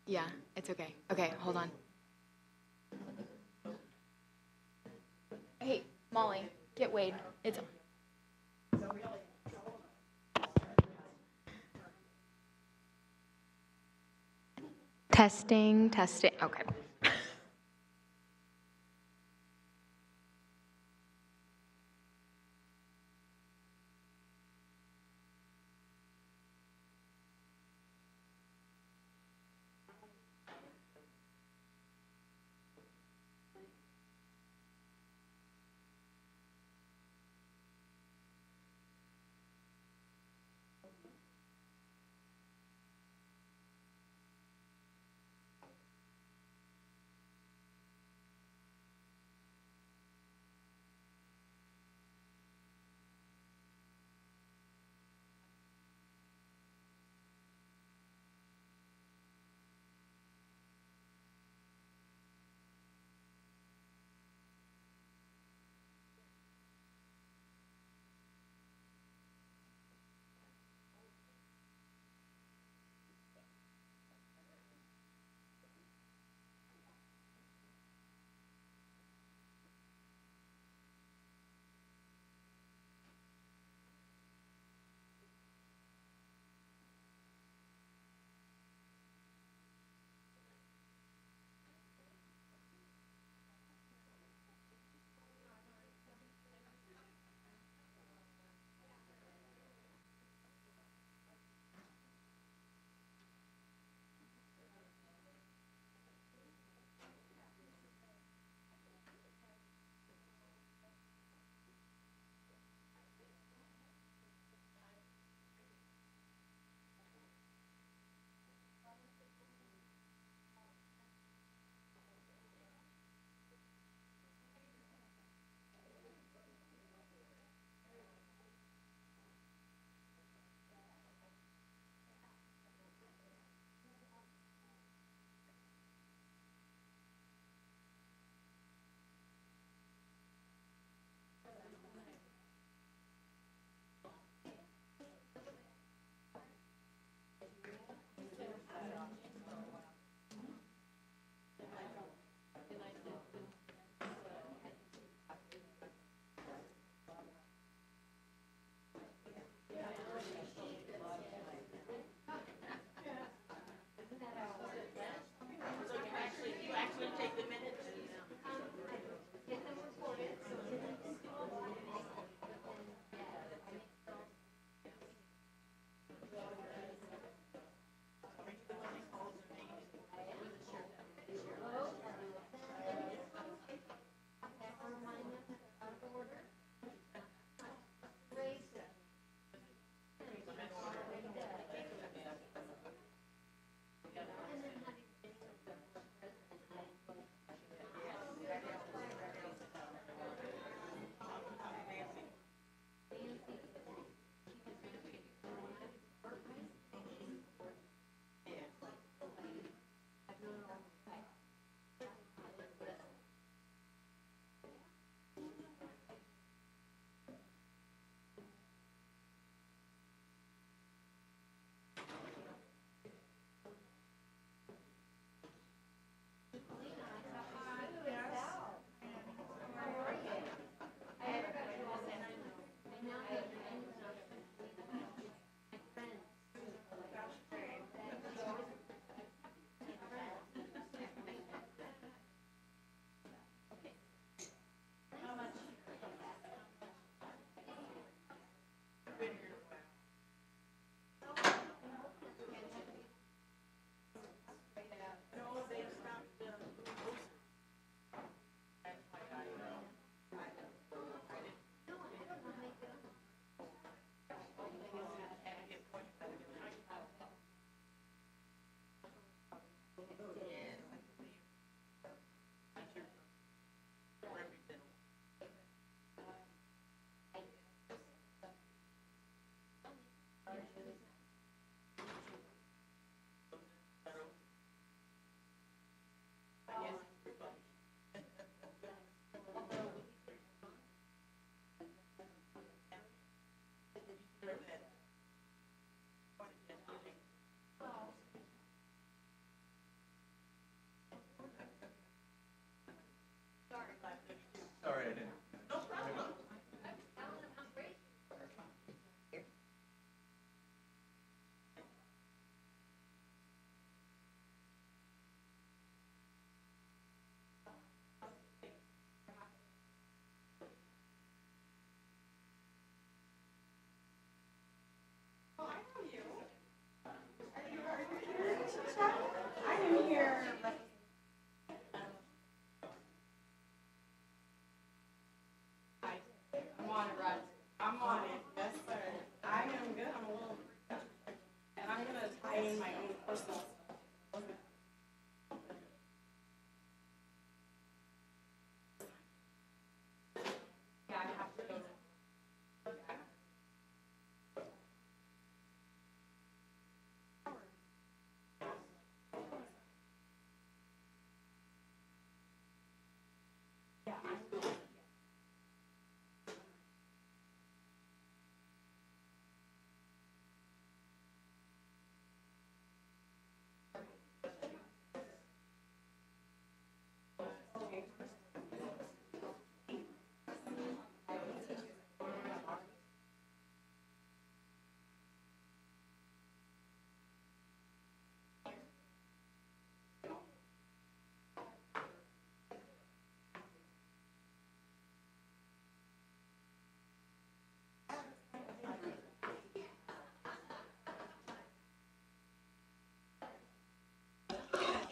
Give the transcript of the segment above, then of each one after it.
Yeah, it's okay. Okay, hold on. Hey, Molly, get Wade. It's testing, testing. Okay.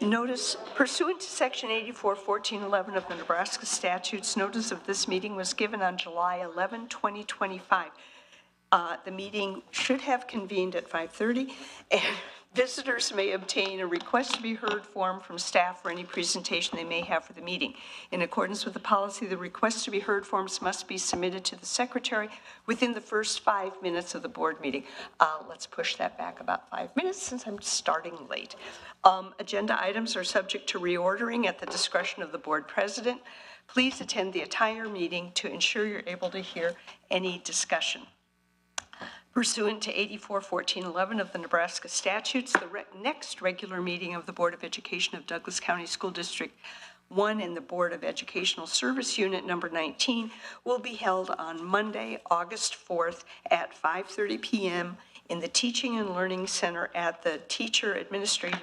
Notice, pursuant to Section 84-1411 of the Nebraska statutes, notice of this meeting was given on July 11, 2025. The meeting should have convened at 5:30, and visitors may obtain a request to be heard form from staff for any presentation they may have for the meeting. In accordance with the policy, the request to be heard forms must be submitted to the secretary within the first 5 minutes of the board meeting. Let's push that back about 5 minutes since I'm starting late. Agenda items are subject to reordering at the discretion of the board president. Please attend the entire meeting to ensure you're able to hear any discussion. Pursuant to 84-1411 of the Nebraska statutes, the next regular meeting of the Board of Education of Douglas County School District 1 and the Board of Educational Service Unit number 19 will be held on Monday, August 4th at 5:30 p.m. in the Teaching and Learning Center at the Teacher Administrative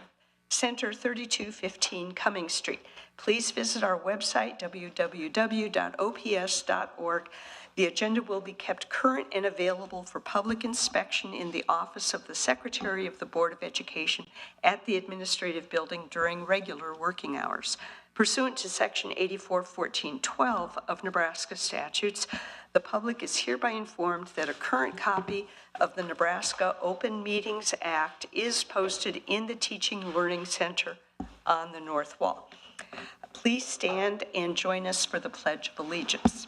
Center, 3215 Cummings Street. Please visit our website, www.ops.org. The agenda will be kept current and available for public inspection in the office of the Secretary of the Board of Education at the Administrative Building during regular working hours. Pursuant to Section 84-1412 of Nebraska statutes, the public is hereby informed that a current copy of the Nebraska Open Meetings Act is posted in the Teaching Learning Center on the north wall. Please stand and join us for the Pledge of Allegiance.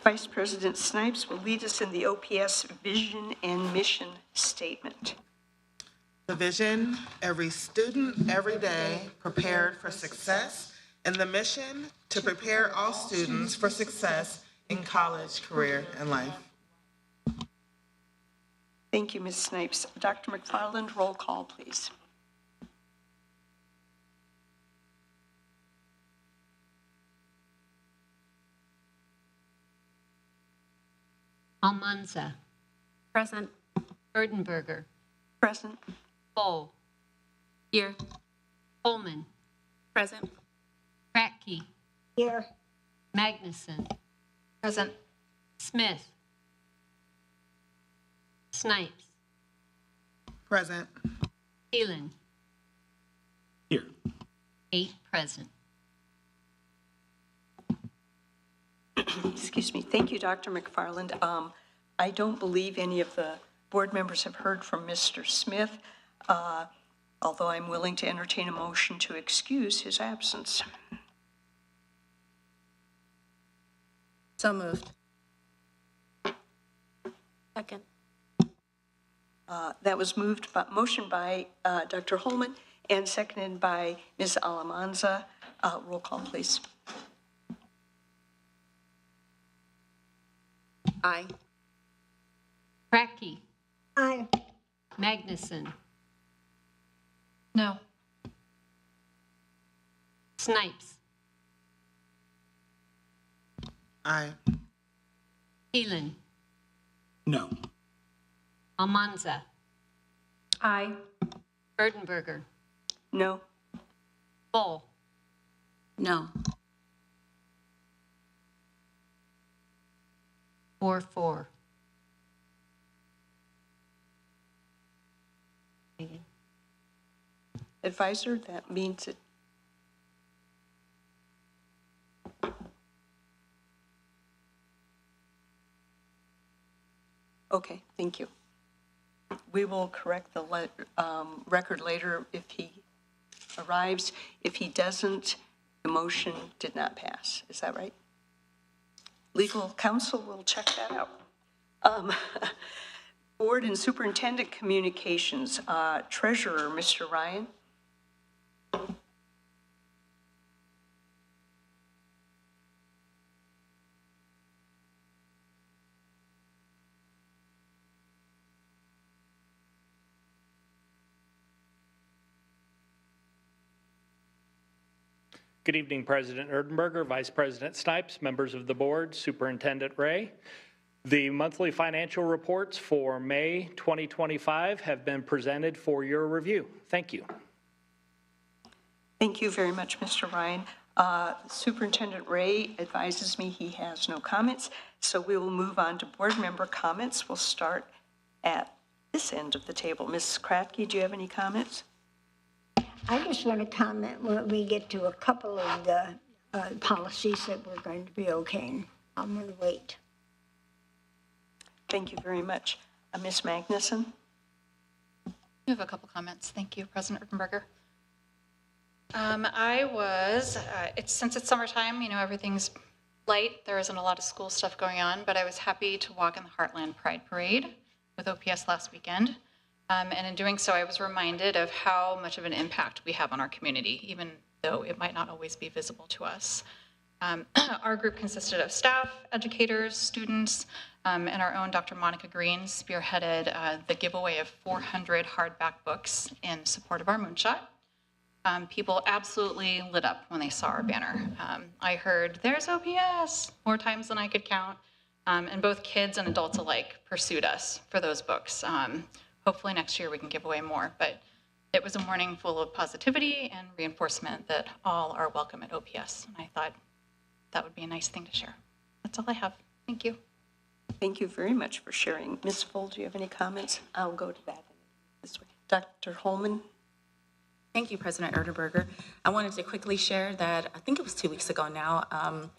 Vice President Snipes will lead us in the OPS vision and mission statement. The vision, every student, every day, prepared for success, and the mission, to prepare all students for success in college, career, and life. Thank you, Ms. Snipes. Dr. McFarland, roll call, please. Almanza. Present. Erdenberger. Present. Bohl. Here. Holman. Present. Kratky. Here. Magnuson. Present. Smith. Snipes. Present. Thielen. Here. 8 present. Excuse me. Thank you, Dr. McFarland. I don't believe any of the board members have heard from Mr. Smith, although I'm willing to entertain a motion to excuse his absence. So moved. Second. That was motion by Dr. Holman and seconded by Ms. Alamanza. Roll call, please. Aye. Kratky. Aye. Magnuson. No. Snipes. Aye. Thielen. No. Almanza. Aye. Erdenberger. No. Bohl. No. 4-4. Advisor, that means it. Okay, thank you. We will correct the record later if he arrives. If he doesn't, the motion did not pass. Is that right? Legal counsel will check that out. Board and Superintendent Communications, Treasurer, Mr. Ryan. Good evening, President Erdenberger, Vice President Snipes, members of the board, Superintendent Ray. The monthly financial reports for May 2025 have been presented for your review. Thank you. Thank you very much, Mr. Ryan. Superintendent Ray advises me he has no comments, so we will move on to board member comments. We'll start at this end of the table. Ms. Kratky, do you have any comments? I just want to comment when we get to a couple of the policies that we're going to be okaying. I'm going to wait. Thank you very much. Ms. Magnuson? I have a couple comments. Thank you, President Rickenberger. Since it's summertime, everything's light. There isn't a lot of school stuff going on, but I was happy to walk in the Heartland Pride Parade with OPS last weekend. And in doing so, I was reminded of how much of an impact we have on our community, even though it might not always be visible to us. Our group consisted of staff, educators, students, and our own Dr. Monica Green spearheaded the giveaway of 400 hardback books in support of our moonshot. People absolutely lit up when they saw our banner. I heard, "There's OPS," more times than I could count, and both kids and adults alike pursued us for those books. Hopefully next year we can give away more, but it was a morning full of positivity and reinforcement that all are welcome at OPS, and I thought that would be a nice thing to share. That's all I have. Thank you. Thank you very much for sharing. Ms. Full, do you have any comments? I'll go to that this way. Dr. Holman? Thank you, President Erdeberger. I wanted to quickly share that I think it was 2 weeks ago now,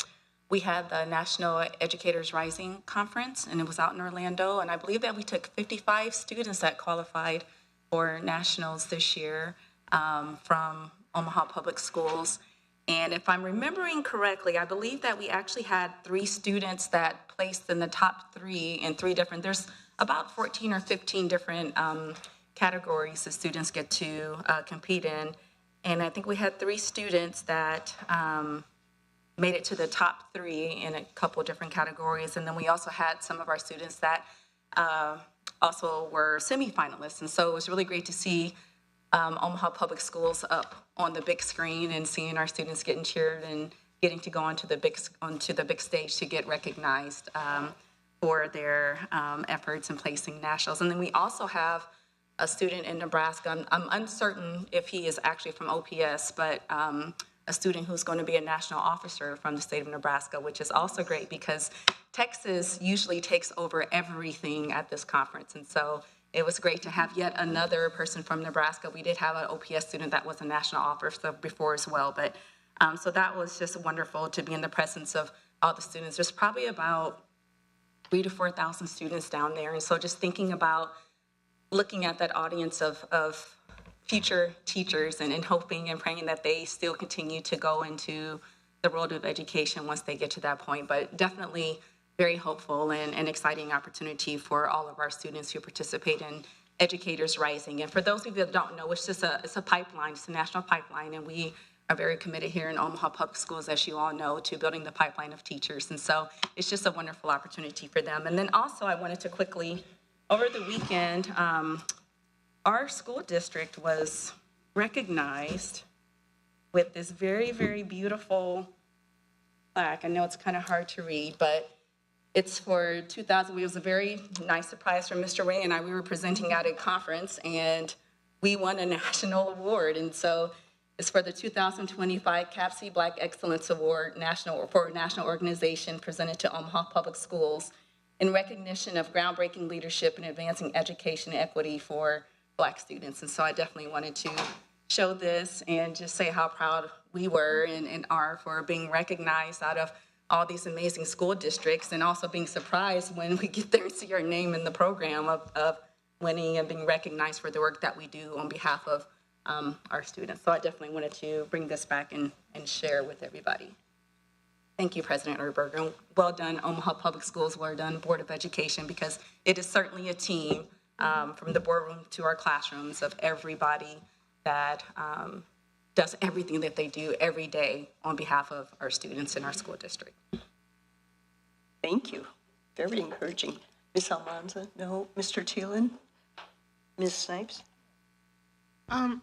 we had the National Educators Rising Conference, and it was out in Orlando, and I believe that we took 55 students that qualified for nationals this year from Omaha Public Schools. And if I'm remembering correctly, I believe that we actually had 3 students that placed in the top 3 in 3 different, there's about 14 or 15 different categories that students get to compete in. And I think we had 3 students that made it to the top 3 in a couple of different categories. And then we also had some of our students that also were semifinalists. And so it was really great to see Omaha Public Schools up on the big screen and seeing our students getting cheered and getting to go onto the big stage to get recognized for their efforts in placing nationals. And then we also have a student in Nebraska. I'm uncertain if he is actually from OPS, but a student who's going to be a national officer from the state of Nebraska, which is also great because Texas usually takes over everything at this conference. And so it was great to have yet another person from Nebraska. We did have an OPS student that was a national officer before as well. But so that was just wonderful to be in the presence of all the students. There's probably about 3,000 to 4,000 students down there. And so just thinking about looking at that audience of future teachers and hoping and praying that they still continue to go into the world of education once they get to that point. But definitely very hopeful and exciting opportunity for all of our students who participate in Educators Rising. And for those of you that don't know, it's a pipeline, it's a national pipeline, and we are very committed here in Omaha Public Schools, as you all know, to building the pipeline of teachers. And so it's just a wonderful opportunity for them. And then also I wanted to quickly, over the weekend, our school district was recognized with this very, very beautiful plaque. I know it's kind of hard to read, but it's for 2000. It was a very nice surprise from Mr. Ray and I. We were presenting at a conference, and we won a national award. And so it's for the 2025 CAPC Black Excellence Award for National Organization presented to Omaha Public Schools in recognition of groundbreaking leadership in advancing education and equity for Black students. And so I definitely wanted to show this and just say how proud we were and are for being recognized out of all these amazing school districts, and also being surprised when we get there and see our name in the program of winning and being recognized for the work that we do on behalf of our students. So I definitely wanted to bring this back and share with everybody. Thank you, President Erberger. And well done, Omaha Public Schools. Well done, Board of Education, because it is certainly a team from the boardroom to our classrooms of everybody that does everything that they do every day on behalf of our students in our school district. Thank you. Very encouraging. Ms. Almanza? No. Mr. Thielen? Ms. Snipes?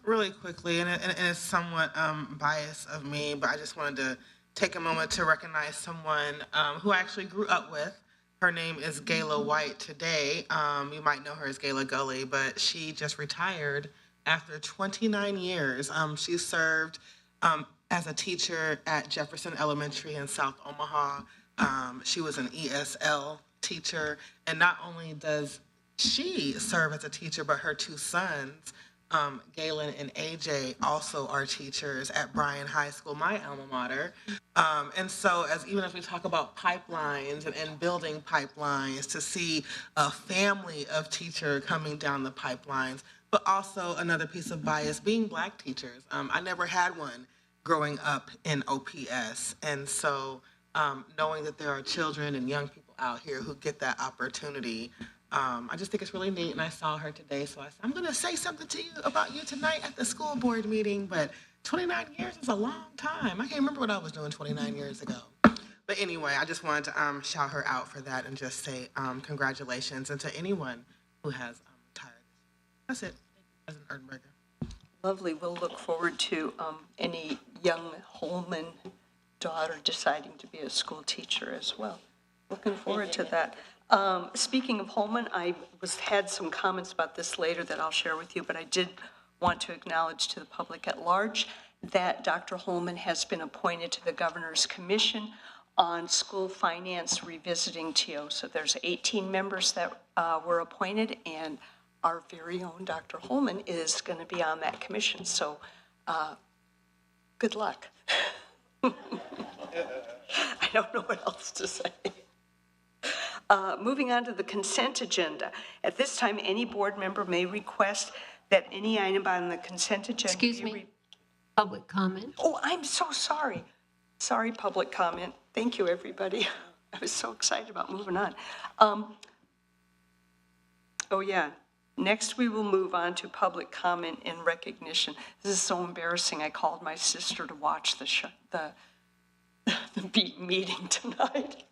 Really quickly, and it's somewhat biased of me, but I just wanted to take a moment to recognize someone who I actually grew up with Her name is Gayla White today. You might know her as Gayla Gully, but she just retired after 29 years. She served as a teacher at Jefferson Elementary in South Omaha. She was an ESL teacher, and not only does she serve as a teacher, but her two sons, Galen and AJ, also are teachers at Bryan High School, my alma mater. And so even as we talk about pipelines and building pipelines, to see a family of teacher coming down the pipelines, but also another piece of bias being Black teachers. I never had one growing up in OPS. And so knowing that there are children and young people out here who get that opportunity, I just think it's really neat. And I saw her today, so I said, I'm going to say something to you about you tonight at the school board meeting. But 29 years is a long time. I can't remember what I was doing 29 years ago. But anyway, I just wanted to shout her out for that and just say congratulations. And to anyone who has retired. That's it. Thank you, President Erdenberger. Lovely. We'll look forward to any young Holman daughter deciding to be a school teacher as well. Looking forward to that. Speaking of Holman, I had some comments about this later that I'll share with you, but I did want to acknowledge to the public at large that Dr. Holman has been appointed to the Governor's Commission on School Finance Revisiting TO. So there's 18 members that were appointed, and our very own Dr. Holman is going to be on that commission. So good luck. I don't know what else to say. Moving on to the consent agenda. At this time, any board member may request that any item on the consent agenda. Excuse me. Public comment. Oh, I'm so sorry. Sorry, public comment. Thank you, everybody. I was so excited about moving on. Oh, yeah. Next, we will move on to public comment and recognition. This is so embarrassing. I called my sister to watch the meeting tonight.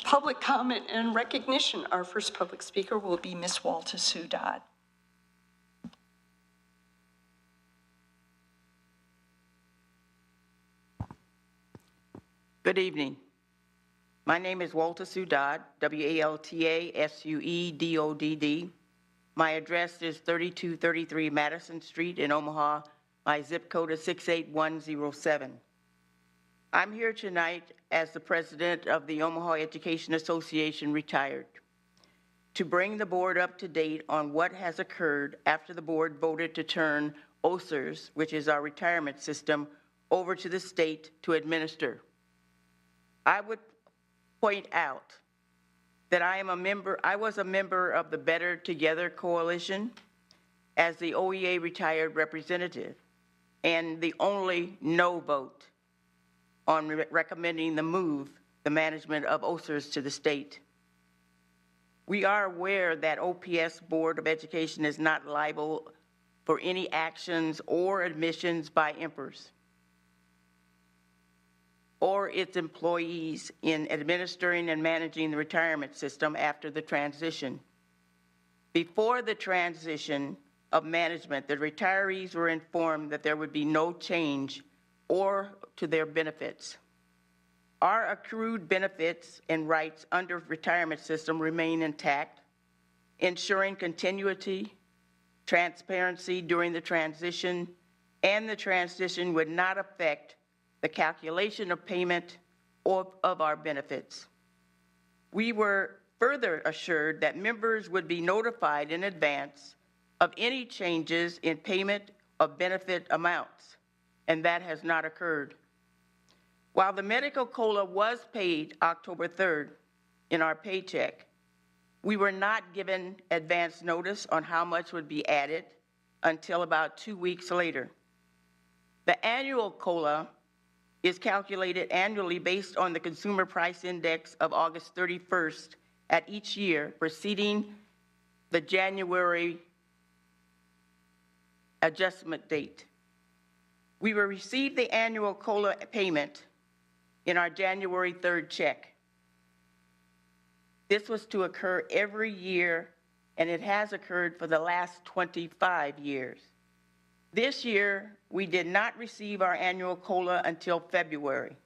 Public comment and recognition. Our first public speaker will be Ms. Walter Sue Dodd. Good evening. My name is Walter Sue Dodd, WALTASUEDODD. My address is 3233 Madison Street in Omaha. My zip code is 68107. I'm here tonight as the president of the Omaha Education Association, retired, to bring the board up to date on what has occurred after the board voted to turn OSERS, which is our retirement system, over to the state to administer. I would point out that I was a member of the Better Together Coalition as the OEA retired representative, and the only no vote on recommending the management of OSERS to the state. We are aware that OPS Board of Education is not liable for any actions or admissions by IMPERS or its employees in administering and managing the retirement system after the transition. Before the transition of management, the retirees were informed that there would be no change or to their benefits. Our accrued benefits and rights under retirement system remain intact, ensuring continuity, transparency during the transition, and the transition would not affect the calculation of payment of our benefits. We were further assured that members would be notified in advance of any changes in payment of benefit amounts, and that has not occurred. While the medical COLA was paid October 3rd in our paycheck, we were not given advance notice on how much would be added until about 2 weeks later. The annual COLA is calculated annually based on the Consumer Price Index of August 31st at each year preceding the January adjustment date. We will receive the annual COLA payment in our January 3rd check. This was to occur every year, and it has occurred for the last 25 years. This year, we did not receive our annual COLA until February.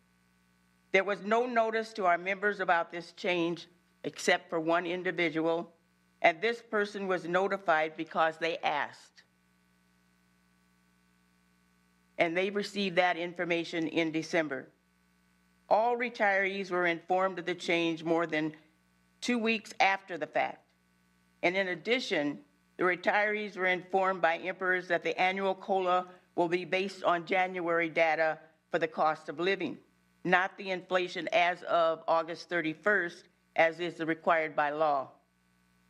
There was no notice to our members about this change except for one individual, and this person was notified because they asked. And they received that information in December. All retirees were informed of the change more than 2 weeks after the fact. And in addition, the retirees were informed by Emperors that the annual COLA will be based on January data for the cost of living, not the inflation as of August 31st, as is required by law.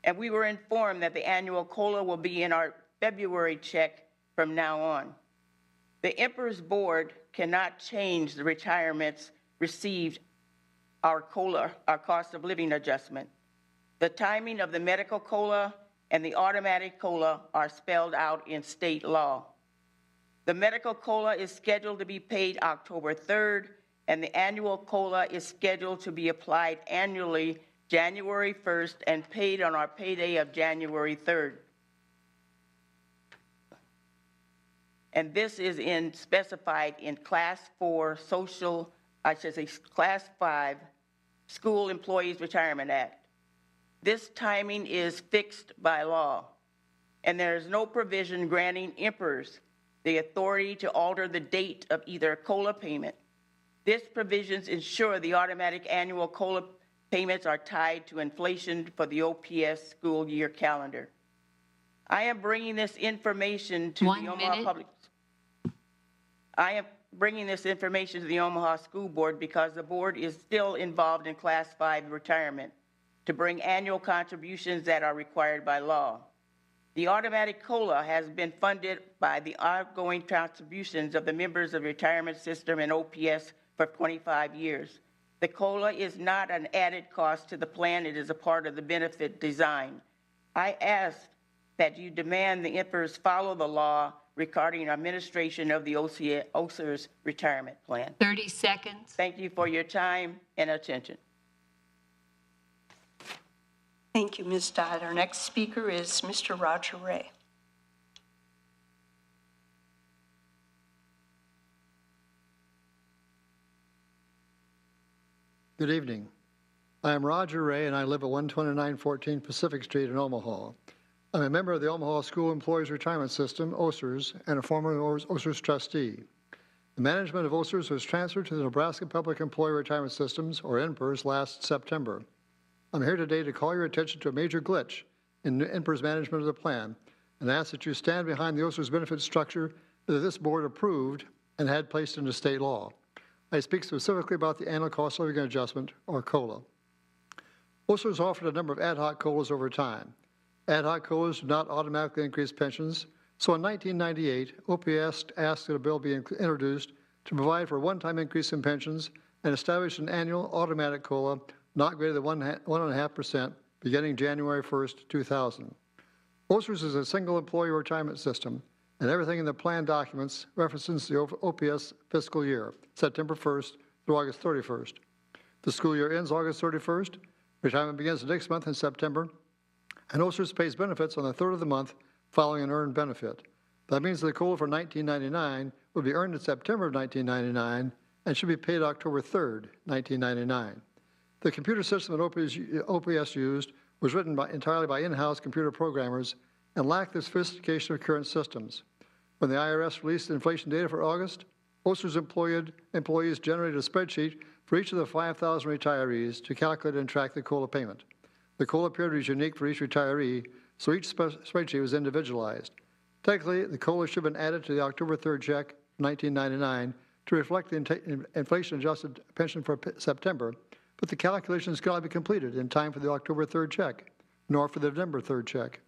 And we were informed that the annual COLA will be in our February check from now on. The Emperor's Board cannot change the retirements received our COLA, our cost of living adjustment. The timing of the medical COLA and the automatic COLA are spelled out in state law. The medical COLA is scheduled to be paid October 3rd, and the annual COLA is scheduled to be applied annually January 1st and paid on our payday of January 3rd. And this is specified in Class 4 Class 5 School Employees Retirement Act. This timing is fixed by law, and there is no provision granting Emperors the authority to alter the date of either COLA payment. These provisions ensure the automatic annual COLA payments are tied to inflation for the OPS school year calendar. I am bringing this information to the Omaha Public. I am bringing this information to the Omaha School Board because the board is still involved in Class 5 retirement to bring annual contributions that are required by law. The automatic COLA has been funded by the ongoing contributions of the members of the retirement system and OPS for 25 years. The COLA is not an added cost to the plan. It is a part of the benefit design. I ask that you demand the Emperors follow the law regarding administration of the OSER's retirement plan. 30 seconds. Thank you for your time and attention. Thank you, Ms. Dodd. Our next speaker is Mr. Roger Ray. Good evening. I am Roger Ray, and I live at 12914 Pacific Street in Omaha. I'm a member of the Omaha School Employees Retirement System, OSERS, and a former OSERS trustee. The management of OSERS was transferred to the Nebraska Public Employee Retirement Systems, or NPERS, last September. I'm here today to call your attention to a major glitch in NPERS management of the plan and ask that you stand behind the OSERS benefit structure that this board approved and had placed into state law. I speak specifically about the annual cost of living adjustment, or COLA. OSERS offered a number of ad hoc COLAs over time. Ad hoc COLAs do not automatically increase pensions, so in 1998, OPS asked that a bill be introduced to provide for a one-time increase in pensions and establish an annual automatic COLA not greater than 1.5% beginning January 1st, 2000. OSERS is a single employee retirement system, and everything in the plan documents references the OPS fiscal year, September 1st through August 31st. The school year ends August 31st, retirement begins the next month in September, and OSERS pays benefits on the third of the month following an earned benefit. That means the COLA for 1999 would be earned in September of 1999 and should be paid October 3rd, 1999. The computer system that OPS used was written entirely by in-house computer programmers and lacked the sophistication of current systems. When the IRS released inflation data for August, OSERS employees generated a spreadsheet for each of the 5,000 retirees to calculate and track the COLA payment. The COLA period was unique for each retiree, so each spreadsheet was individualized. Technically, the COLA should have been added to the October 3rd check, 1999, to reflect the inflation-adjusted pension for September, but the calculations could not be completed in time for the October 3rd check, nor for the November 3rd check.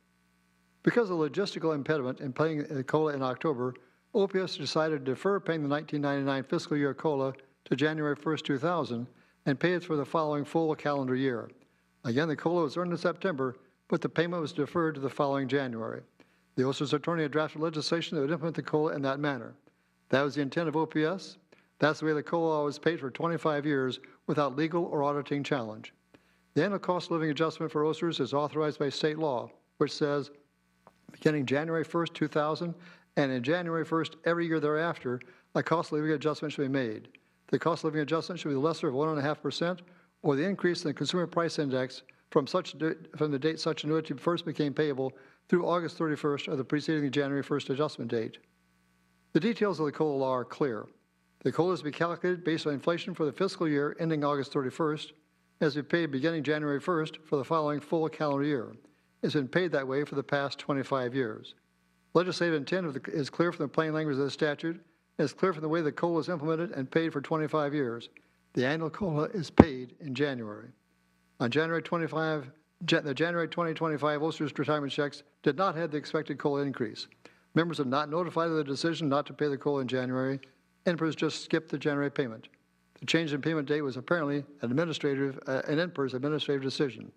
Because of the logistical impediment in paying the COLA in October, OPS decided to defer paying the 1999 fiscal year COLA to January 1st, 2000, and pay it for the following full calendar year. Again, the COLA was earned in September, but the payment was deferred to the following January. The OSERS attorney had drafted legislation that would implement the COLA in that manner. That was the intent of OPS. That's the way the COLA was paid for 25 years without legal or auditing challenge. The annual cost of living adjustment for OSERS is authorized by state law, which says beginning January 1st, 2000, and in January 1st every year thereafter, a cost of living adjustment should be made. The cost of living adjustment should be the lesser of 1.5%, or the increase in the consumer price index from the date such annuity first became payable through August 31st of the preceding January 1st adjustment date. The details of the COLA law are clear. The COLA is to be calculated based on inflation for the fiscal year ending August 31st, as to be paid beginning January 1st for the following full calendar year. It's been paid that way for the past 25 years. Legislative intent is clear from the plain language of the statute. It's clear from the way the COLA is implemented and paid for 25 years. The annual COLA is paid in January. On January 25, the January 2025 OSER's retirement checks did not have the expected COLA increase. Members are not notified of the decision not to pay the COLA in January. NPERS just skipped the January payment. The change in payment date was apparently an NPERS administrative decision.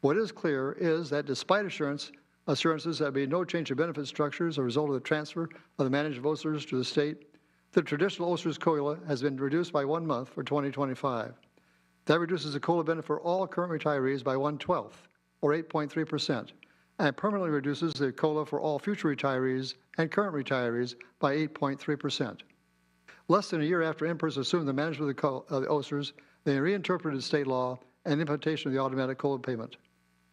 What is clear is that despite assurances that there be no change in benefit structure as a result of the transfer of the management of OSERS to the state, the traditional OSERS COLA has been reduced by 1 month for 2025. That reduces the COLA benefit for all current retirees by 1/12, or 8.3%, and permanently reduces the COLA for all future retirees and current retirees by 8.3%. Less than a year after NPERS assumed the management of the OSERS, they reinterpreted state law and implementation of the automatic COLA payment.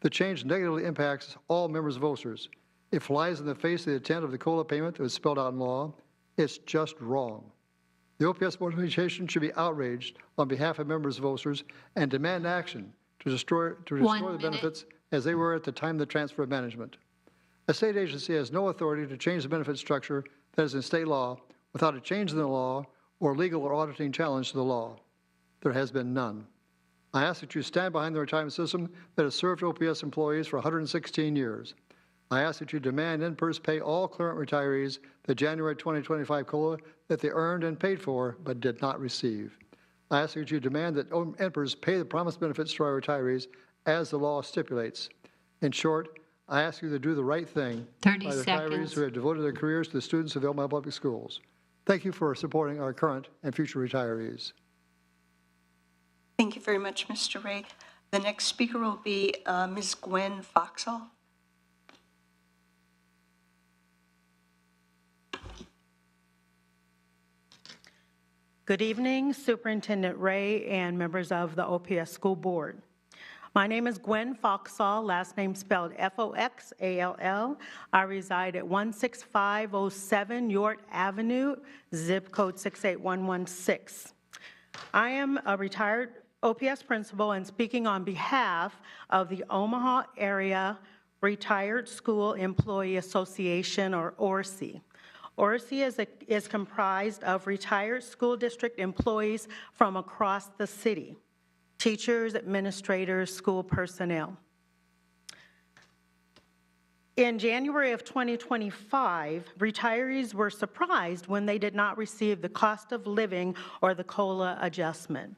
The change negatively impacts all members of OSERS. It flies in the face of the intent of the COLA payment that was spelled out in law. It's just wrong. The OPS Board of Education should be outraged on behalf of members of OSERS and demand action to restore the benefits as they were at the time of the transfer of management. A state agency has no authority to change the benefit structure that is in state law without a change in the law or legal or auditing challenge to the law. There has been none. I ask that you stand behind the retirement system that has served OPS employees for 116 years. I ask that you demand NPERS pay all current retirees the January 2025 COLA that they earned and paid for but did not receive. I ask that you demand that NPERS pay the promised benefits to our retirees as the law stipulates. In short, I ask you to do the right thing 30 by the seconds. retirees who have devoted their careers to the students of the Omaha Public Schools. Thank you for supporting our current and future retirees. Thank you very much, Mr. Ray. The next speaker will be Ms. Gwen Foxall. Good evening, Superintendent Ray and members of the OPS School Board. My name is Gwen Foxall, last name spelled Foxall. I reside at 16507 York Avenue, zip code 68116. I am a retired OPS principal and speaking on behalf of the Omaha Area Retired School Employee Association, or ORSE. ORSE is comprised of retired school district employees from across the city, teachers, administrators, school personnel. In January of 2025, retirees were surprised when they did not receive the cost of living or the COLA adjustment.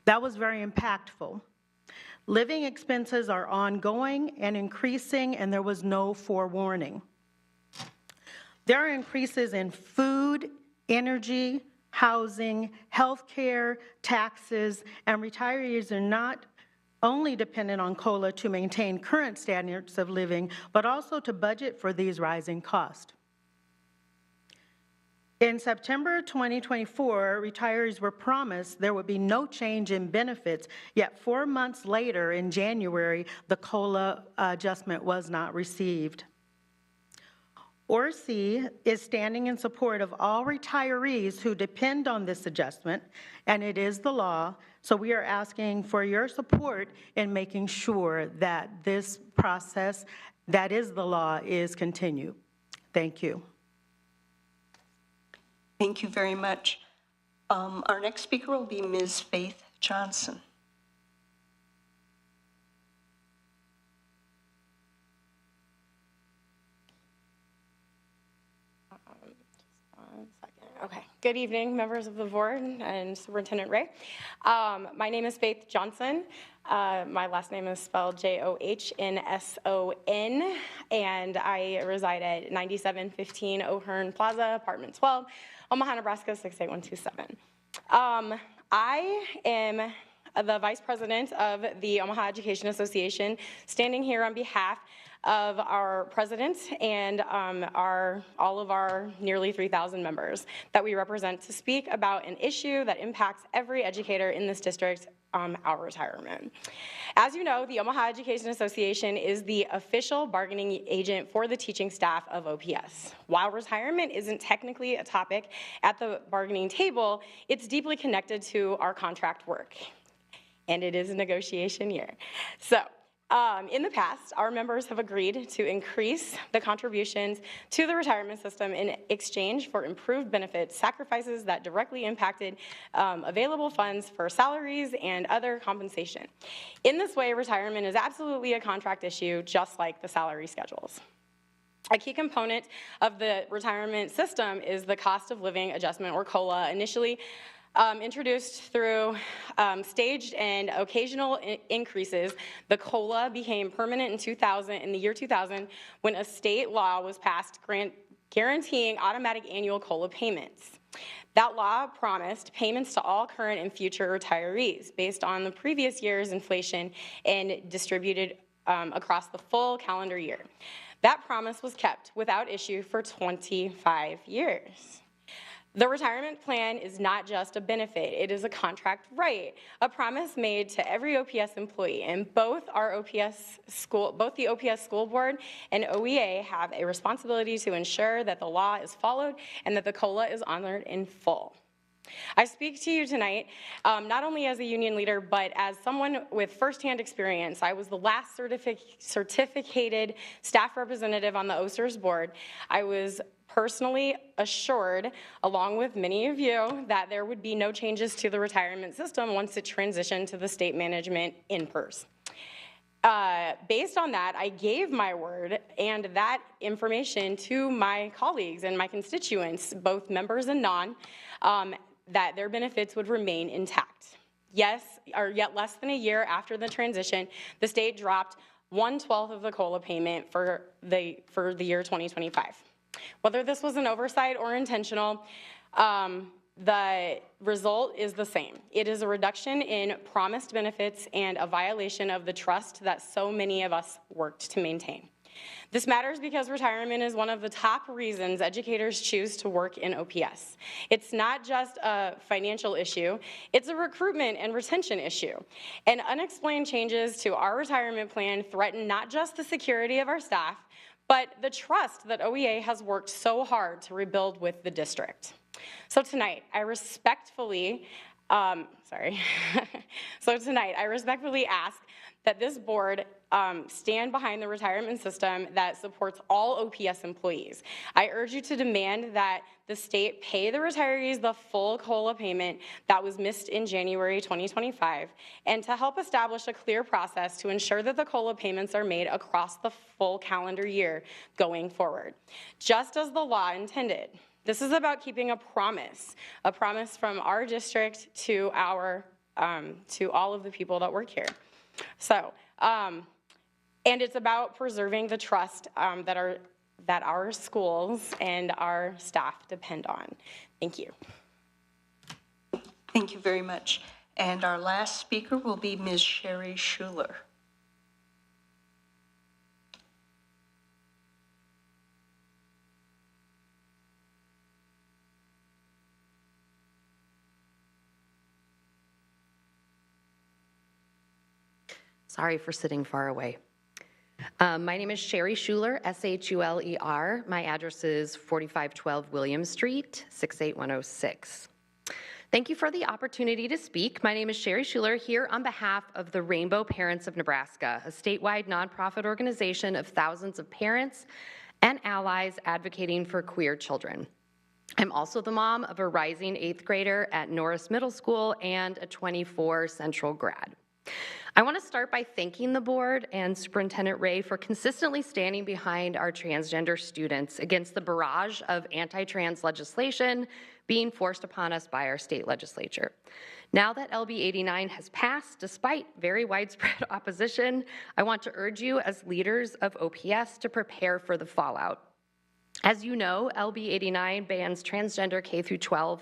That was very impactful. Living expenses are ongoing and increasing, and there was no forewarning. There are increases in food, energy, housing, healthcare, taxes, and retirees are not only dependent on COLA to maintain current standards of living, but also to budget for these rising costs. In September 2024, retirees were promised there would be no change in benefits, yet 4 months later in January, the COLA adjustment was not received. ORSE is standing in support of all retirees who depend on this adjustment, and it is the law, so we are asking for your support in making sure that this process, that is the law, is continued. Thank you. Thank you very much. Our next speaker will be Ms. Faith Johnson. Okay. Good evening, members of the board and Superintendent Ray. My name is Faith Johnson. My last name is spelled Johnsson, and I reside at 9715 O'Hearn Plaza, apartment 12, Omaha, Nebraska 68127. I am the Vice President of the Omaha Education Association, standing here on behalf of our president and all of our nearly 3,000 members that we represent to speak about an issue that impacts every educator in this district, our retirement. As you know, the Omaha Education Association is the official bargaining agent for the teaching staff of OPS. While retirement isn't technically a topic at the bargaining table, it's deeply connected to our contract work, and it is a negotiation year. So, in the past, our members have agreed to increase the contributions to the retirement system in exchange for improved benefits, sacrifices that directly impacted available funds for salaries and other compensation. In this way, retirement is absolutely a contract issue, just like the salary schedules. A key component of the retirement system is the cost of living adjustment, or COLA, initially introduced through staged and occasional increases. The COLA became permanent in the year 2000 when a state law was passed guaranteeing automatic annual COLA payments. That law promised payments to all current and future retirees based on the previous year's inflation and distributed across the full calendar year. That promise was kept without issue for 25 years. The retirement plan is not just a benefit, it is a contract right, a promise made to every OPS employee, and both the OPS School Board and OEA have a responsibility to ensure that the law is followed and that the COLA is honored in full. I speak to you tonight not only as a union leader, but as someone with firsthand experience. I was the last certificated staff representative on the OSERS board. I was personally assured, along with many of you, that there would be no changes to the retirement system once it transitioned to the state management in-pers. Based on that, I gave my word and that information to my colleagues and my constituents, both members and non, that their benefits would remain intact. Yet less than a year after the transition, the state dropped 1/12 of the COLA payment for the year 2025. Whether this was an oversight or intentional, the result is the same. It is a reduction in promised benefits and a violation of the trust that so many of us worked to maintain. This matters because retirement is one of the top reasons educators choose to work in OPS. It's not just a financial issue, it's a recruitment and retention issue. And unexplained changes to our retirement plan threaten not just the security of our staff, but the trust that OEA has worked so hard to rebuild with the district. So tonight, I respectfully ask that this board stand behind the retirement system that supports all OPS employees. I urge you to demand that the state pay the retirees the full COLA payment that was missed in January 2025, and to help establish a clear process to ensure that the COLA payments are made across the full calendar year going forward, just as the law intended. This is about keeping a promise from our district to all of the people that work here. So, and it's about preserving the trust that our schools and our staff depend on. Thank you. Thank you very much. And our last speaker will be Ms. Sherry Schuler. Sorry for sitting far away. My name is Sherry Schuler, S-H-U-L-E-R. My address is 4512 William Street, 68106. Thank you for the opportunity to speak. My name is Sherry Schuler, here on behalf of the Rainbow Parents of Nebraska, a statewide nonprofit organization of thousands of parents and allies advocating for queer children. I'm also the mom of a rising 8th grader at Norris Middle School and a 24 Central grad. I want to start by thanking the board and Superintendent Ray for consistently standing behind our transgender students against the barrage of anti-trans legislation being forced upon us by our state legislature. Now that LB 89 has passed, despite very widespread opposition, I want to urge you as leaders of OPS to prepare for the fallout. As you know, LB 89 bans transgender K-12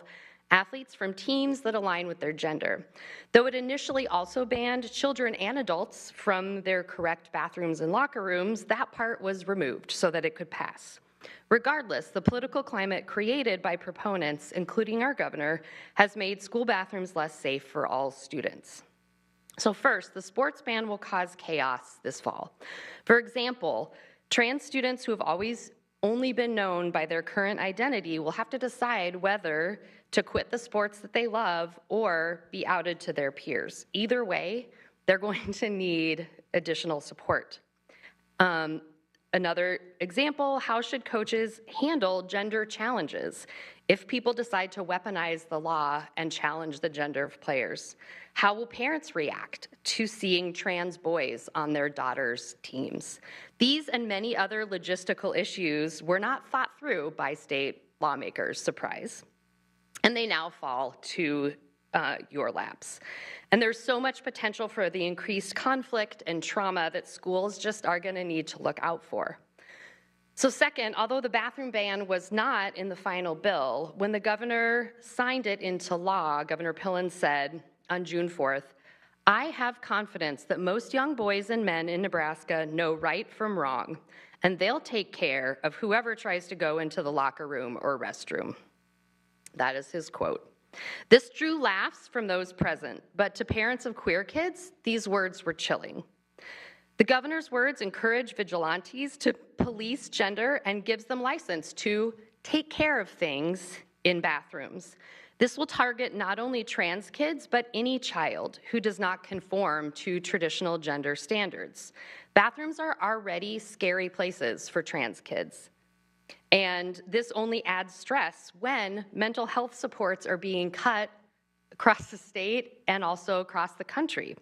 athletes from teams that align with their gender. Though it initially also banned children and adults from their correct bathrooms and locker rooms, that part was removed so that it could pass. Regardless, the political climate created by proponents, including our governor, has made school bathrooms less safe for all students. So first, the sports ban will cause chaos this fall. For example, trans students who have always only been known by their current identity will have to decide whether to quit the sports that they love or be outed to their peers. Either way, they're going to need additional support. Another example, how should coaches handle gender challenges if people decide to weaponize the law and challenge the gender of players? How will parents react to seeing trans boys on their daughters' teams? These and many other logistical issues were not fought through by state lawmakers, surprise. And they now fall to your laps. And there's so much potential for the increased conflict and trauma that schools just are going to need to look out for. So second, although the bathroom ban was not in the final bill, when the governor signed it into law, Governor Pillen said on June 4th, "I have confidence that most young boys and men in Nebraska know right from wrong, and they'll take care of whoever tries to go into the locker room or restroom." That is his quote. This drew laughs from those present, but to parents of queer kids, these words were chilling. The governor's words encourage vigilantes to police gender and gives them license to take care of things in bathrooms. This will target not only trans kids, but any child who does not conform to traditional gender standards. Bathrooms are already scary places for trans kids. And this only adds stress when mental health supports are being cut across the state and also across the country.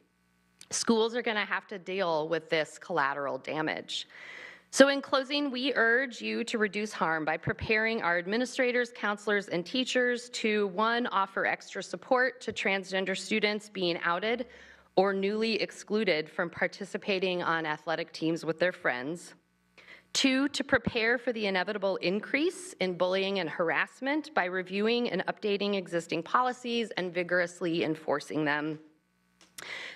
Schools are going to have to deal with this collateral damage. So in closing, we urge you to reduce harm by preparing our administrators, counselors, and teachers to, one, offer extra support to transgender students being outed or newly excluded from participating on athletic teams with their friends. Two, to prepare for the inevitable increase in bullying and harassment by reviewing and updating existing policies and vigorously enforcing them.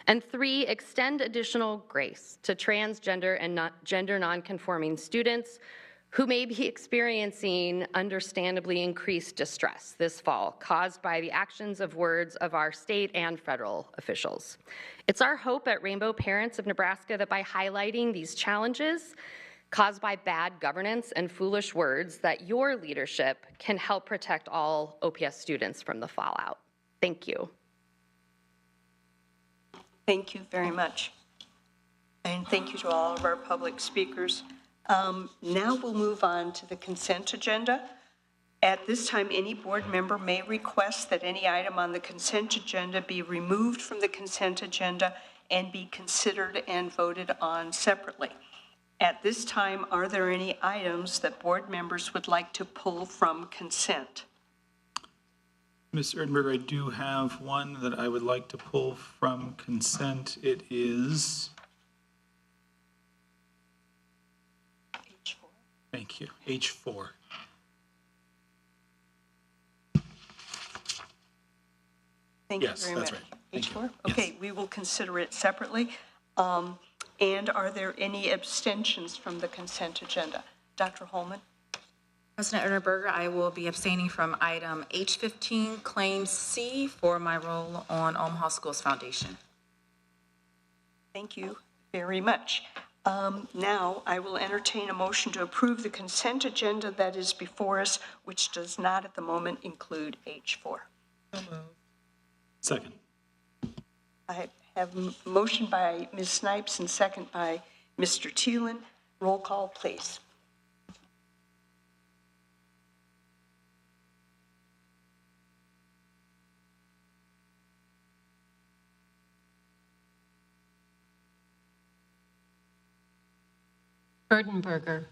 And three, extend additional grace to transgender and gender nonconforming students who may be experiencing understandably increased distress this fall caused by the actions of words of our state and federal officials. It's our hope at Rainbow Parents of Nebraska that by highlighting these challenges caused by bad governance and foolish words, that your leadership can help protect all OPS students from the fallout. Thank you. Thank you very much. And thank you to all of our public speakers. Now we'll move on to the consent agenda. At this time, any board member may request that any item on the consent agenda be removed from the consent agenda and be considered and voted on separately. At this time, are there any items that board members would like to pull from consent? Ms. Erdenberger, I do have one that I would like to pull from consent. It is H4. Thank you, H4. Thank Yes, you very that's much. right. Thank H4? you. Okay, Yes. we will consider it separately. And are there any abstentions from the consent agenda? Dr. Holman? President Erdenberger, I will be abstaining from item H15, Claim C, for my role on Omaha Schools Foundation. Thank you very much. Now, I will entertain a motion to approve the consent agenda that is before us, which does not at the moment include H4. Second. I have a motion by Ms. Snipes and second by Mr. Thielen. Roll call, please. Erdenberger.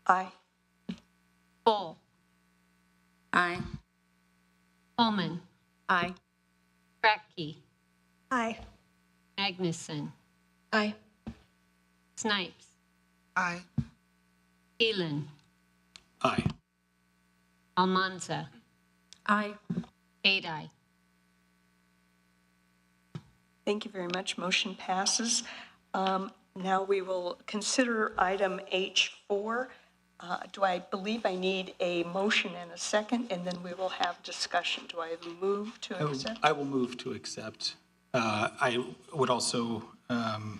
Aye. Bull. Aye. Holman. Aye. Kratky. Aye. Magnuson. Aye. Snipes. Aye. Thielen. Aye. Almanza. Aye. 8 aye. Thank you very much. Motion passes. Now we will consider item H4. Do I believe I need a motion and a second, and then we will have discussion. Do I have a move to accept? I will move to accept. I would also, I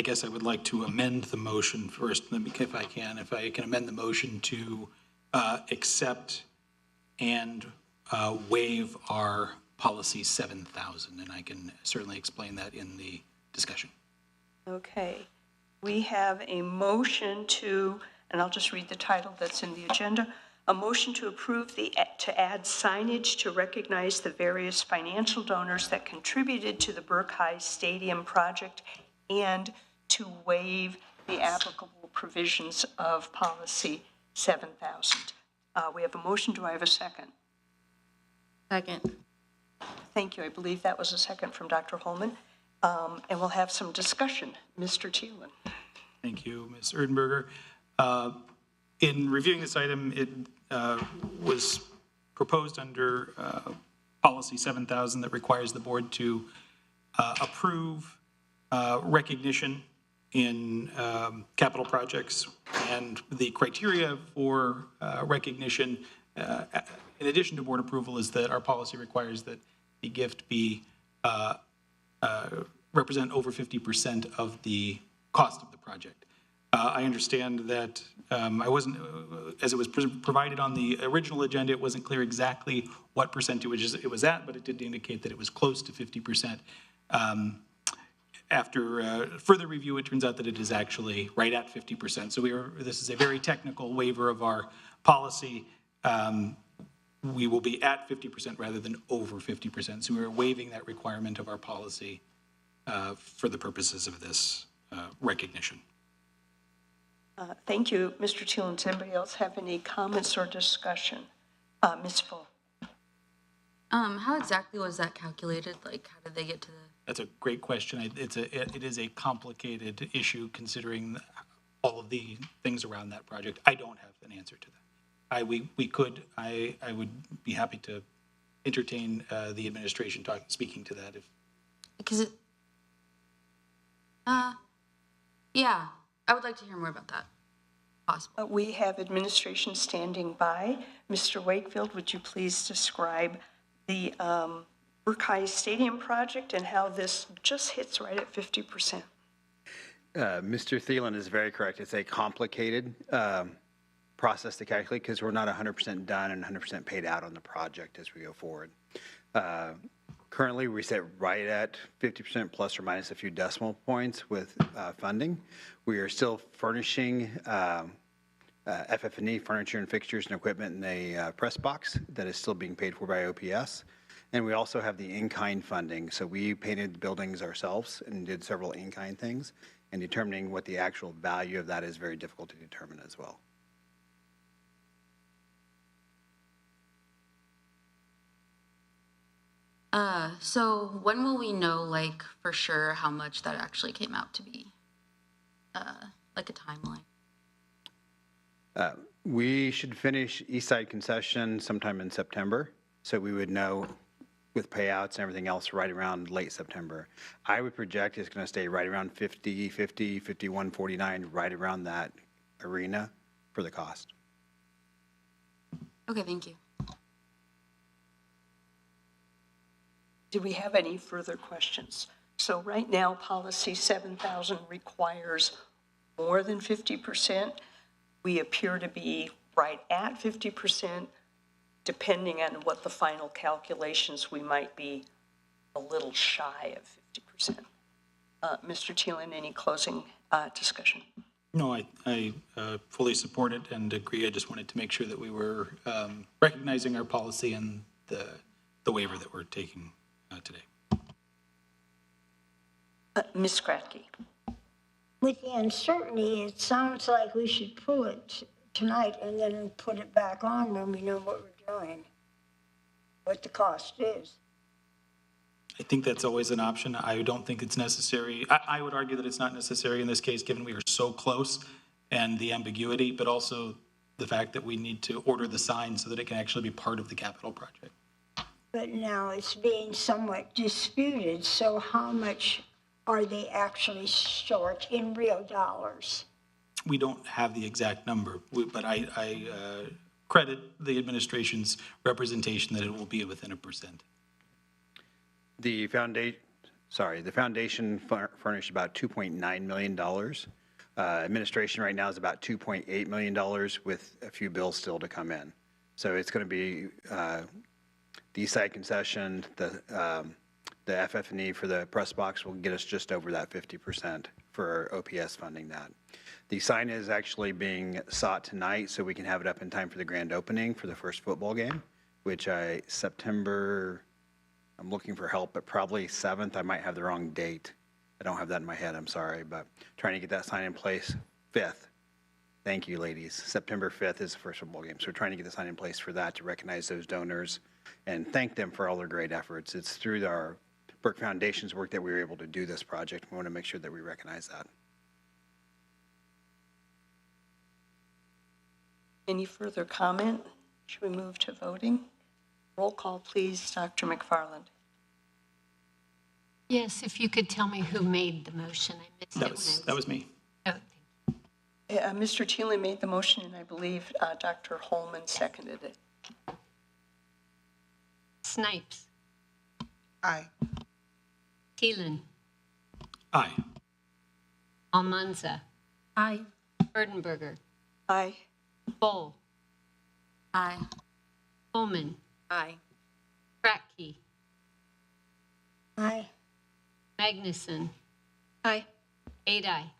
guess I would like to amend the motion first, if I can amend the motion to accept and waive our policy 7,000, and I can certainly explain that in the discussion. Okay. We have a motion to, and I'll just read the title that's in the agenda, a motion to approve to add signage to recognize the various financial donors that contributed to the Burke High Stadium project and to waive the applicable provisions of policy 7,000. We have a motion. Do I have a second? Second. Thank you. I believe that was a second from Dr. Holman. And we'll have some discussion. Mr. Thielen. Thank you, Ms. Erdenberger. In reviewing this item, it was proposed under policy 7,000 that requires the board to approve recognition in capital projects, and the criteria for recognition, in addition to board approval, is that our policy requires that the gift be represent over 50% of the cost of the project. I understand that I wasn't, as it was provided on the original agenda, it wasn't clear exactly what percentage it was at, but it did indicate that it was close to 50%. After further review, it turns out that it is actually right at 50%. So this is a very technical waiver of our policy. We will be at 50% rather than over 50%. So we're waiving that requirement of our policy for the purposes of this recognition. Thank you, Mr. Thielen. Does anybody else have any comments or discussion? Ms. Full. How exactly was that calculated? Like, how did they get to the? That's a great question. It is a complicated issue considering all of the things around that project. I don't have an answer to that. I would be happy to entertain the administration speaking to that if. Because it. Yeah, I would like to hear more about that. Possible. We have administration standing by. Mr. Wakefield, would you please describe the Burke High Stadium project and how this just hits right at 50%? Mr. Thielen is very correct. It's a complicated process to calculate because we're not 100% done and 100% paid out on the project as we go forward. Currently, we sit right at 50% plus or minus a few decimal points with funding. We are still furnishing FF&E, furniture and fixtures and equipment in a press box that is still being paid for by OPS. And we also have the in-kind funding. So we painted the buildings ourselves and did several in-kind things. And determining what the actual value of that is very difficult to determine as well. So when will we know, like, for sure how much that actually came out to be? Like a timeline? We should finish East Side concession sometime in September. So we would know with payouts and everything else right around late September. I would project it's going to stay right around 50, 5149, right around that arena for the cost. Okay, thank you. Do we have any further questions? So right now, policy 7,000 requires more than 50%. We appear to be right at 50%. Depending on what the final calculations, we might be a little shy of 50%. Mr. Thielen, any closing discussion? No, I fully support it and agree. I just wanted to make sure that we were recognizing our policy and the waiver that we're taking today. Ms. Kratky. With the uncertainty, it sounds like we should pull it tonight and then put it back on when we know what we're doing, what the cost is. I think that's always an option. I don't think it's necessary. I would argue that it's not necessary in this case, given we are so close and the ambiguity, but also the fact that we need to order the sign so that it can actually be part of the capital project. But now it's being somewhat disputed, so how much are they actually short in real dollars? We don't have the exact number, but I credit the administration's representation that it will be within 1%. The foundation furnished about $2.9 million. Administration right now is about $2.8 million with a few bills still to come in. So it's going to be the site concession, the FF&E for the press box will get us just over that 50% for OPS funding that. The sign is actually being sought tonight so we can have it up in time for the grand opening for the first football game, which September, I'm looking for help, but probably 7th. I might have the wrong date. I don't have that in my head, I'm sorry, but trying to get that sign in place. 5th. Thank you, ladies. September 5th is the first football game. So we're trying to get the sign in place for that to recognize those donors and thank them for all their great efforts. It's through our Burke Foundation's work that we were able to do this project. We want to make sure that we recognize that. Any further comment? Should we move to voting? Roll call, please, Dr. McFarland. Yes, if you could tell me who made the motion. I missed That was me. Oh, Mr. Thielen made the motion, and I believe Dr. Holman seconded it. Snipes. Aye. Thielen. Aye. Almanza. Aye. Erdenberger. Aye. Bull. Aye. Holman. Aye. Kratky. Aye. Magnuson. Aye. 8 aye.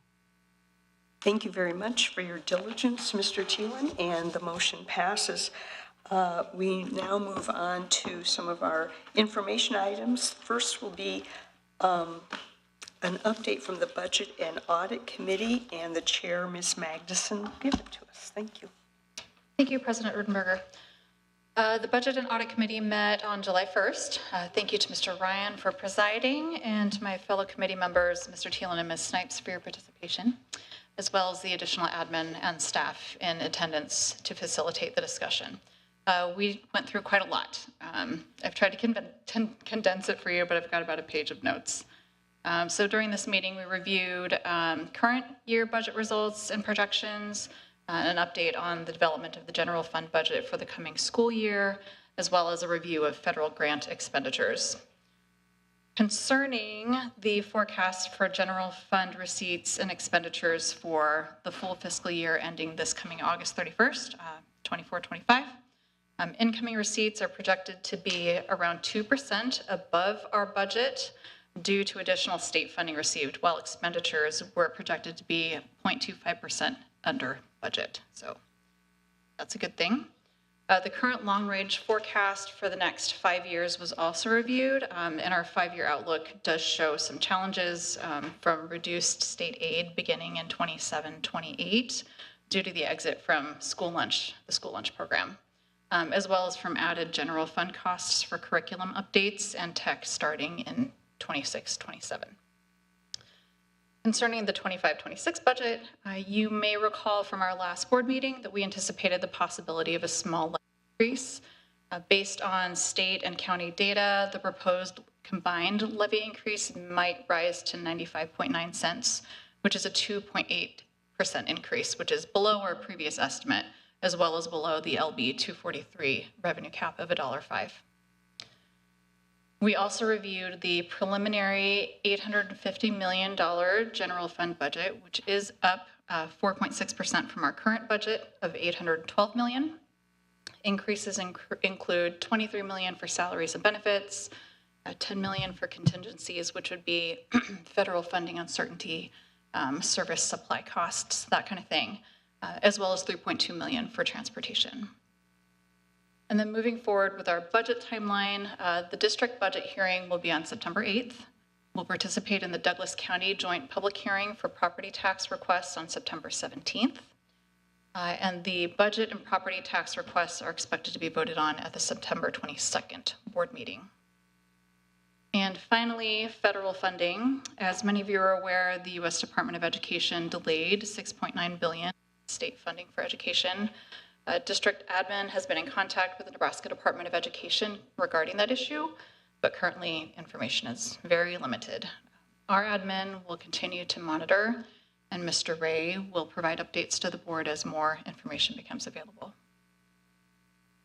Thank you very much for your diligence, Mr. Thielen, and the motion passes. We now move on to some of our information items. First will be an update from the Budget and Audit Committee, and the chair, Ms. Magnuson, will give it to us. Thank you. Thank you, President Erdenberger. The Budget and Audit Committee met on July 1st. Thank you to Mr. Ryan for presiding and to my fellow committee members, Mr. Thielen and Ms. Snipes, for your participation, as well as the additional admin and staff in attendance to facilitate the discussion. We went through quite a lot. I've tried to condense it for you, but I've got about a page of notes. So during this meeting, we reviewed current year budget results and projections, an update on the development of the general fund budget for the coming school year, as well as a review of federal grant expenditures. Concerning the forecast for general fund receipts and expenditures for the full fiscal year ending this coming August 31st, 24-25, incoming receipts are projected to be around 2% above our budget due to additional state funding received, while expenditures were projected to be 0.25% under budget. So that's a good thing. The current long-range forecast for the next 5 years was also reviewed, and our 5-year outlook does show some challenges from reduced state aid beginning in 27-28 due to the exit from the school lunch program, as well as from added general fund costs for curriculum updates and tech starting in 26-27. Concerning the 25-26 budget, you may recall from our last board meeting that we anticipated the possibility of a small levy increase. Based on state and county data, the proposed combined levy increase might rise to 95.9 cents, which is a 2.8% increase, which is below our previous estimate, as well as below the LB 243 revenue cap of $1.05. We also reviewed the preliminary $850 million general fund budget, which is up 4.6% from our current budget of $812 million. Increases include $23 million for salaries and benefits, $10 million for contingencies, which would be federal funding uncertainty, service supply costs, that kind of thing, as well as $3.2 million for transportation. And then moving forward with our budget timeline, the district budget hearing will be on September 8th. We'll participate in the Douglas County joint public hearing for property tax requests on September 17th. And the budget and property tax requests are expected to be voted on at the September 22nd board meeting. And finally, federal funding. As many of you are aware, the U.S. Department of Education delayed $6.9 billion state funding for education. District admin has been in contact with the Nebraska Department of Education regarding that issue, but currently information is very limited. Our admin will continue to monitor, and Mr. Ray will provide updates to the board as more information becomes available.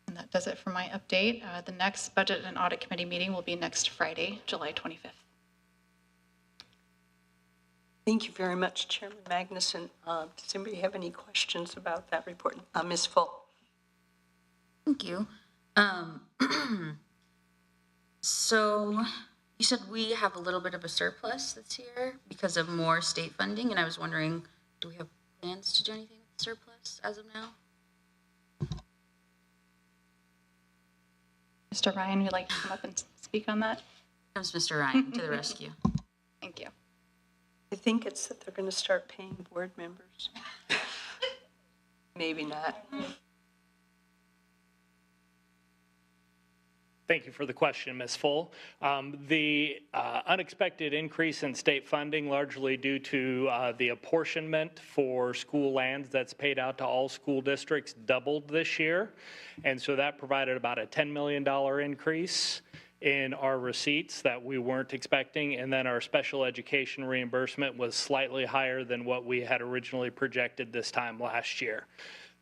And that does it for my update. The next Budget and Audit Committee meeting will be next Friday, July 25th. Thank you very much, Chairman Magnuson. Does anybody have any questions about that report? Ms. Full. Thank you. So you said we have a little bit of a surplus this year because of more state funding, and I was wondering, do we have plans to do anything with the surplus as of now? Mr. Ryan, would you like to come up and speak on that? Comes Mr. Ryan to the rescue. Thank you. I think it's that they're going to start paying board members. Maybe not. Thank you for the question, Ms. Full. The unexpected increase in state funding, largely due to the apportionment for school lands that's paid out to all school districts, doubled this year. And so that provided about a $10 million increase in our receipts that we weren't expecting. And then our special education reimbursement was slightly higher than what we had originally projected this time last year.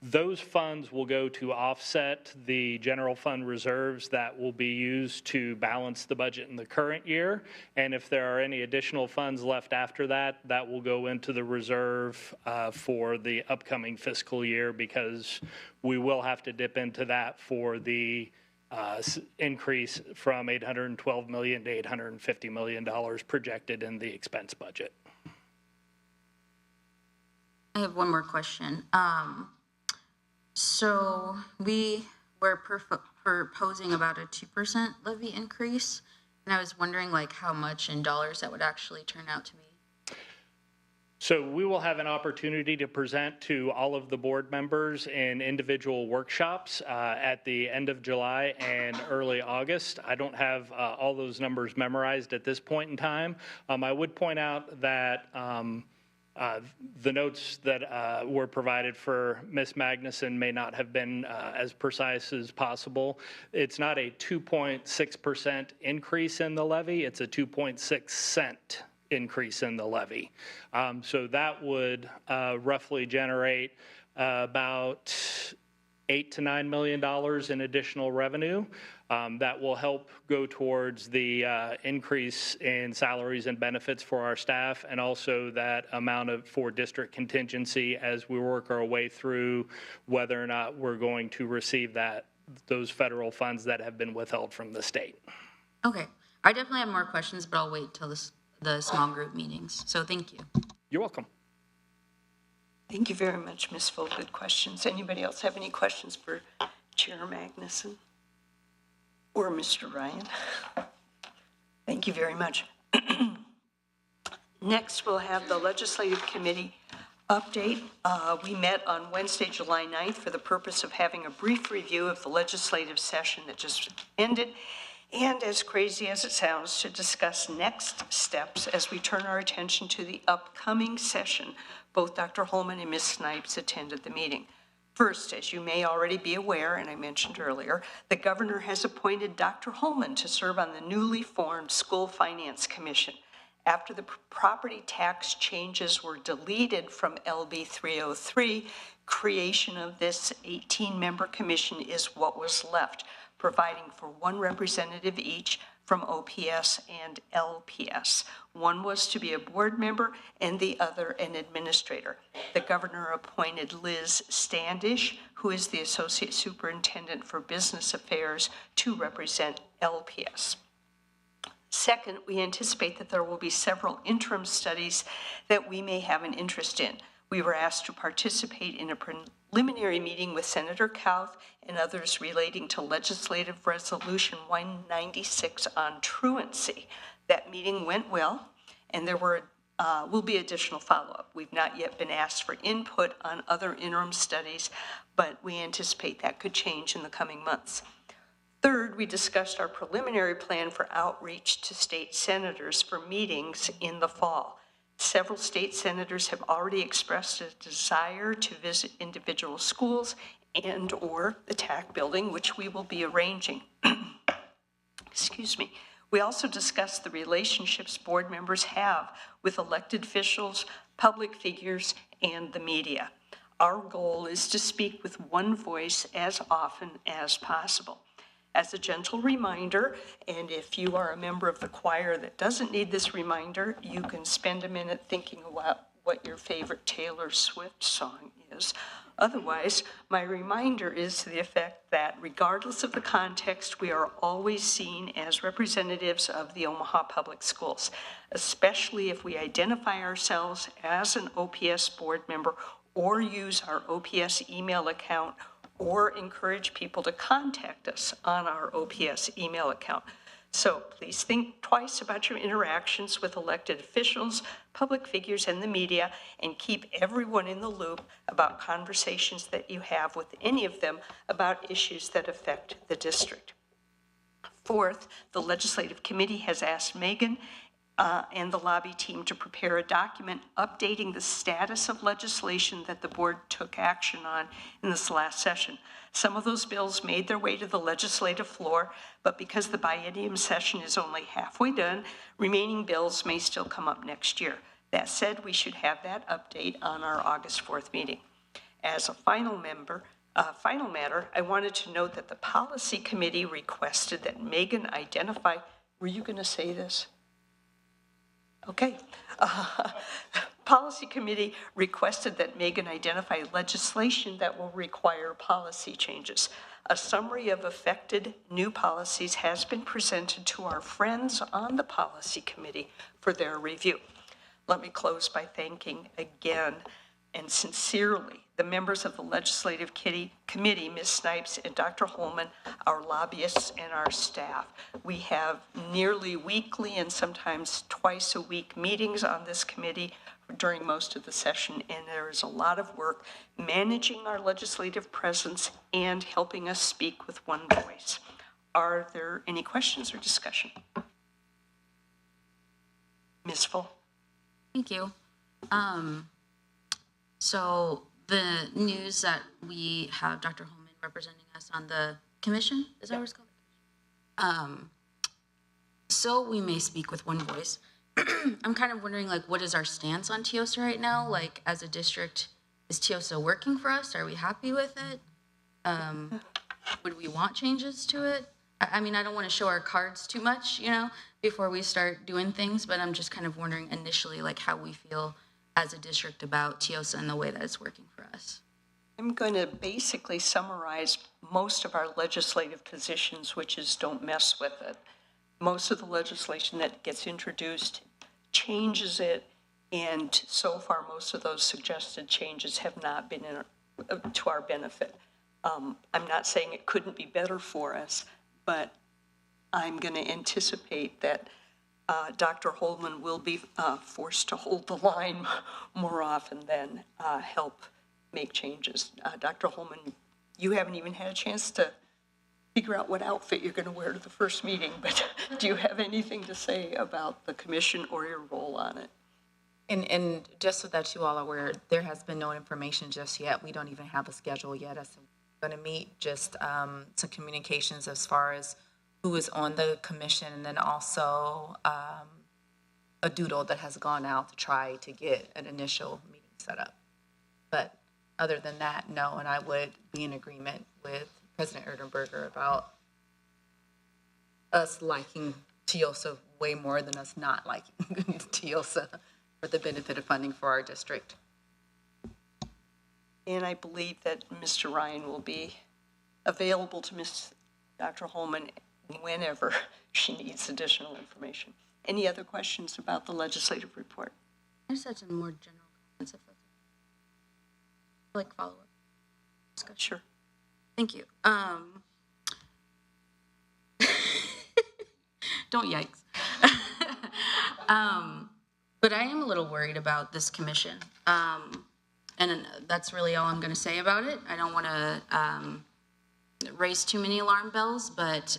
Those funds will go to offset the general fund reserves that will be used to balance the budget in the current year. And if there are any additional funds left after that, that will go into the reserve for the upcoming fiscal year, because we will have to dip into that for the increase from $812 million to $850 million projected in the expense budget. I have one more question. So we were proposing about a 2% levy increase, and I was wondering like how much in dollars that would actually turn out to be. So we will have an opportunity to present to all of the board members in individual workshops at the end of July and early August. I don't have all those numbers memorized at this point in time. I would point out that the notes that were provided for Ms. Magnuson may not have been as precise as possible. It's not a 2.6% increase in the levy, it's a 2.6 cent increase in the levy. So that would roughly generate about $8 to $9 million in additional revenue. That will help go towards the increase in salaries and benefits for our staff, and also that amount for district contingency as we work our way through whether or not we're going to receive those federal funds that have been withheld from the state. Okay, I definitely have more questions, but I'll wait till the small group meetings. So thank you. You're welcome. Thank you very much, Ms. Full. Good questions. Anybody else have any questions for Chair Magnuson or Mr. Ryan? Thank you very much. Next, we'll have the Legislative Committee update. We met on Wednesday, July 9th for the purpose of having a brief review of the legislative session that just ended, and as crazy as it sounds, to discuss next steps as we turn our attention to the upcoming session. Both Dr. Holman and Ms. Snipes attended the meeting. First, as you may already be aware, and I mentioned earlier, the governor has appointed Dr. Holman to serve on the newly formed School Finance Commission. After the property tax changes were deleted from LB 303, creation of this 18-member commission is what was left, providing for one representative each from OPS and LPS. One was to be a board member and the other an administrator. The governor appointed Liz Standish, who is the Associate Superintendent for Business Affairs, to represent LPS. Second, we anticipate that there will be several interim studies that we may have an interest in. We were asked to participate in a preliminary meeting with Senator Kauth and others relating to Legislative Resolution 196 on truancy. That meeting went well, and there will be additional follow-up. We've not yet been asked for input on other interim studies, but we anticipate that could change in the coming months. Third, we discussed our preliminary plan for outreach to state senators for meetings in the fall. Several state senators have already expressed a desire to visit individual schools and/or the TAC building, which we will be arranging. Excuse me. We also discussed the relationships board members have with elected officials, public figures, and the media. Our goal is to speak with one voice as often as possible. As a gentle reminder, and if you are a member of the choir that doesn't need this reminder, you can spend a minute thinking about what your favorite Taylor Swift song is. Otherwise, my reminder is to the effect that regardless of the context, we are always seen as representatives of the Omaha Public Schools, especially if we identify ourselves as an OPS board member or use our OPS email account or encourage people to contact us on our OPS email account. So please think twice about your interactions with elected officials, public figures, and the media, and keep everyone in the loop about conversations that you have with any of them about issues that affect the district. Fourth, the Legislative Committee has asked Megan and the lobby team to prepare a document updating the status of legislation that the board took action on in this last session. Some of those bills made their way to the legislative floor, but because the biennium session is only halfway done, remaining bills may still come up next year. That said, we should have that update on our August 4th meeting. As a final matter, I wanted to note that the policy committee requested that Megan identify, were you going to say this? Okay. Policy committee requested that Megan identify legislation that will require policy changes. A summary of affected new policies has been presented to our friends on the policy committee for their review. Let me close by thanking again and sincerely the members of the Legislative Committee, Ms. Snipes and Dr. Holman, our lobbyists and our staff. We have nearly weekly and sometimes twice a week meetings on this committee during most of the session, and there is a lot of work managing our legislative presence and helping us speak with one voice. Are there any questions or discussion? Ms. Full. Thank you. So the news that we have Dr. Holman representing us on the commission, is that what it's called? So we may speak with one voice. I'm kind of wondering, like, what is our stance on TIOSA right now? Like, as a district, is TIOSA working for us? Are we happy with it? Would we want changes to it? I mean, I don't want to show our cards too much, you know, before we start doing things, but I'm just kind of wondering initially, like, how we feel as a district about TIOSA and the way that it's working for us. I'm going to basically summarize most of our legislative positions, which is don't mess with it. Most of the legislation that gets introduced changes it, and so far most of those suggested changes have not been to our benefit. I'm not saying it couldn't be better for us, but I'm going to anticipate that Dr. Holman will be forced to hold the line more often than help make changes. Dr. Holman, you haven't even had a chance to figure out what outfit you're going to wear to the first meeting, but do you have anything to say about the commission or your role on it? And just so that you all are aware, there has been no information just yet. We don't even have a schedule yet as we're going to meet, just some communications as far as who is on the commission, and then also a doodle that has gone out to try to get an initial meeting set up. But other than that, no, and I would be in agreement with President Erdenberger about us liking TIOSA way more than us not liking TIOSA for the benefit of funding for our district. And I believe that Mr. Ryan will be available to Dr. Holman whenever she needs additional information. Any other questions about the legislative report? I just had some more general comments, if that's like follow-up discussion. Sure. Thank you. Don't yikes. But I am a little worried about this commission. And that's really all I'm going to say about it. I don't want to raise too many alarm bells, but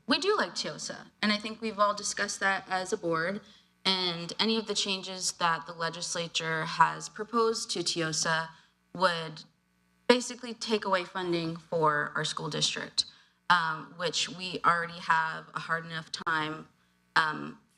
we do like TIOSA. And I think we've all discussed that as a board. And any of the changes that the legislature has proposed to TIOSA would basically take away funding for our school district, which we already have a hard enough time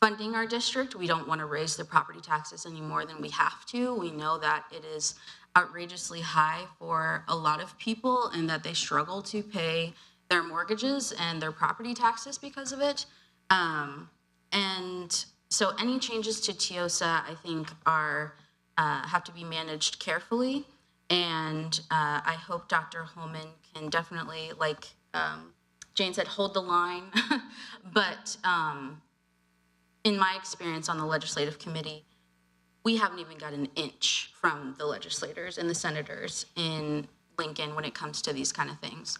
funding our district. We don't want to raise the property taxes any more than we have to. We know that it is outrageously high for a lot of people and that they struggle to pay their mortgages and their property taxes because of it. And so any changes to TIOSA, I think, are have to be managed carefully. And I hope Dr. Holman can definitely, like Jane said, hold the line. But in my experience on the legislative committee, we haven't even got an inch from the legislators and the senators in Lincoln when it comes to these kind of things.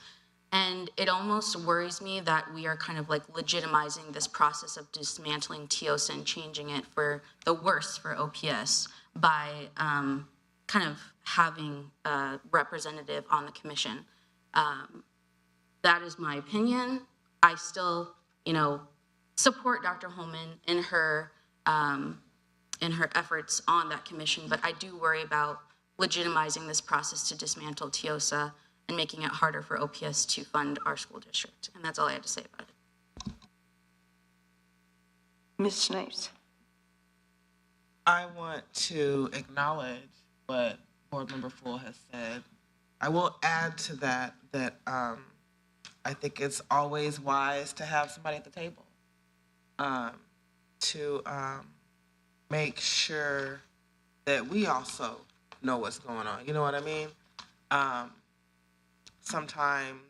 And it almost worries me that we are kind of like legitimizing this process of dismantling TIOSA and changing it for the worse for OPS by kind of having a representative on the commission. That is my opinion. I still, support Dr. Holman in her efforts on that commission, but I do worry about legitimizing this process to dismantle TIOSA and making it harder for OPS to fund our school district. And that's all I had to say about it. Ms. Snipes. I want to acknowledge what Board Member Full has said. I will add to that I think it's always wise to have somebody at the table to make sure that we also know what's going on. You know what I mean? Sometimes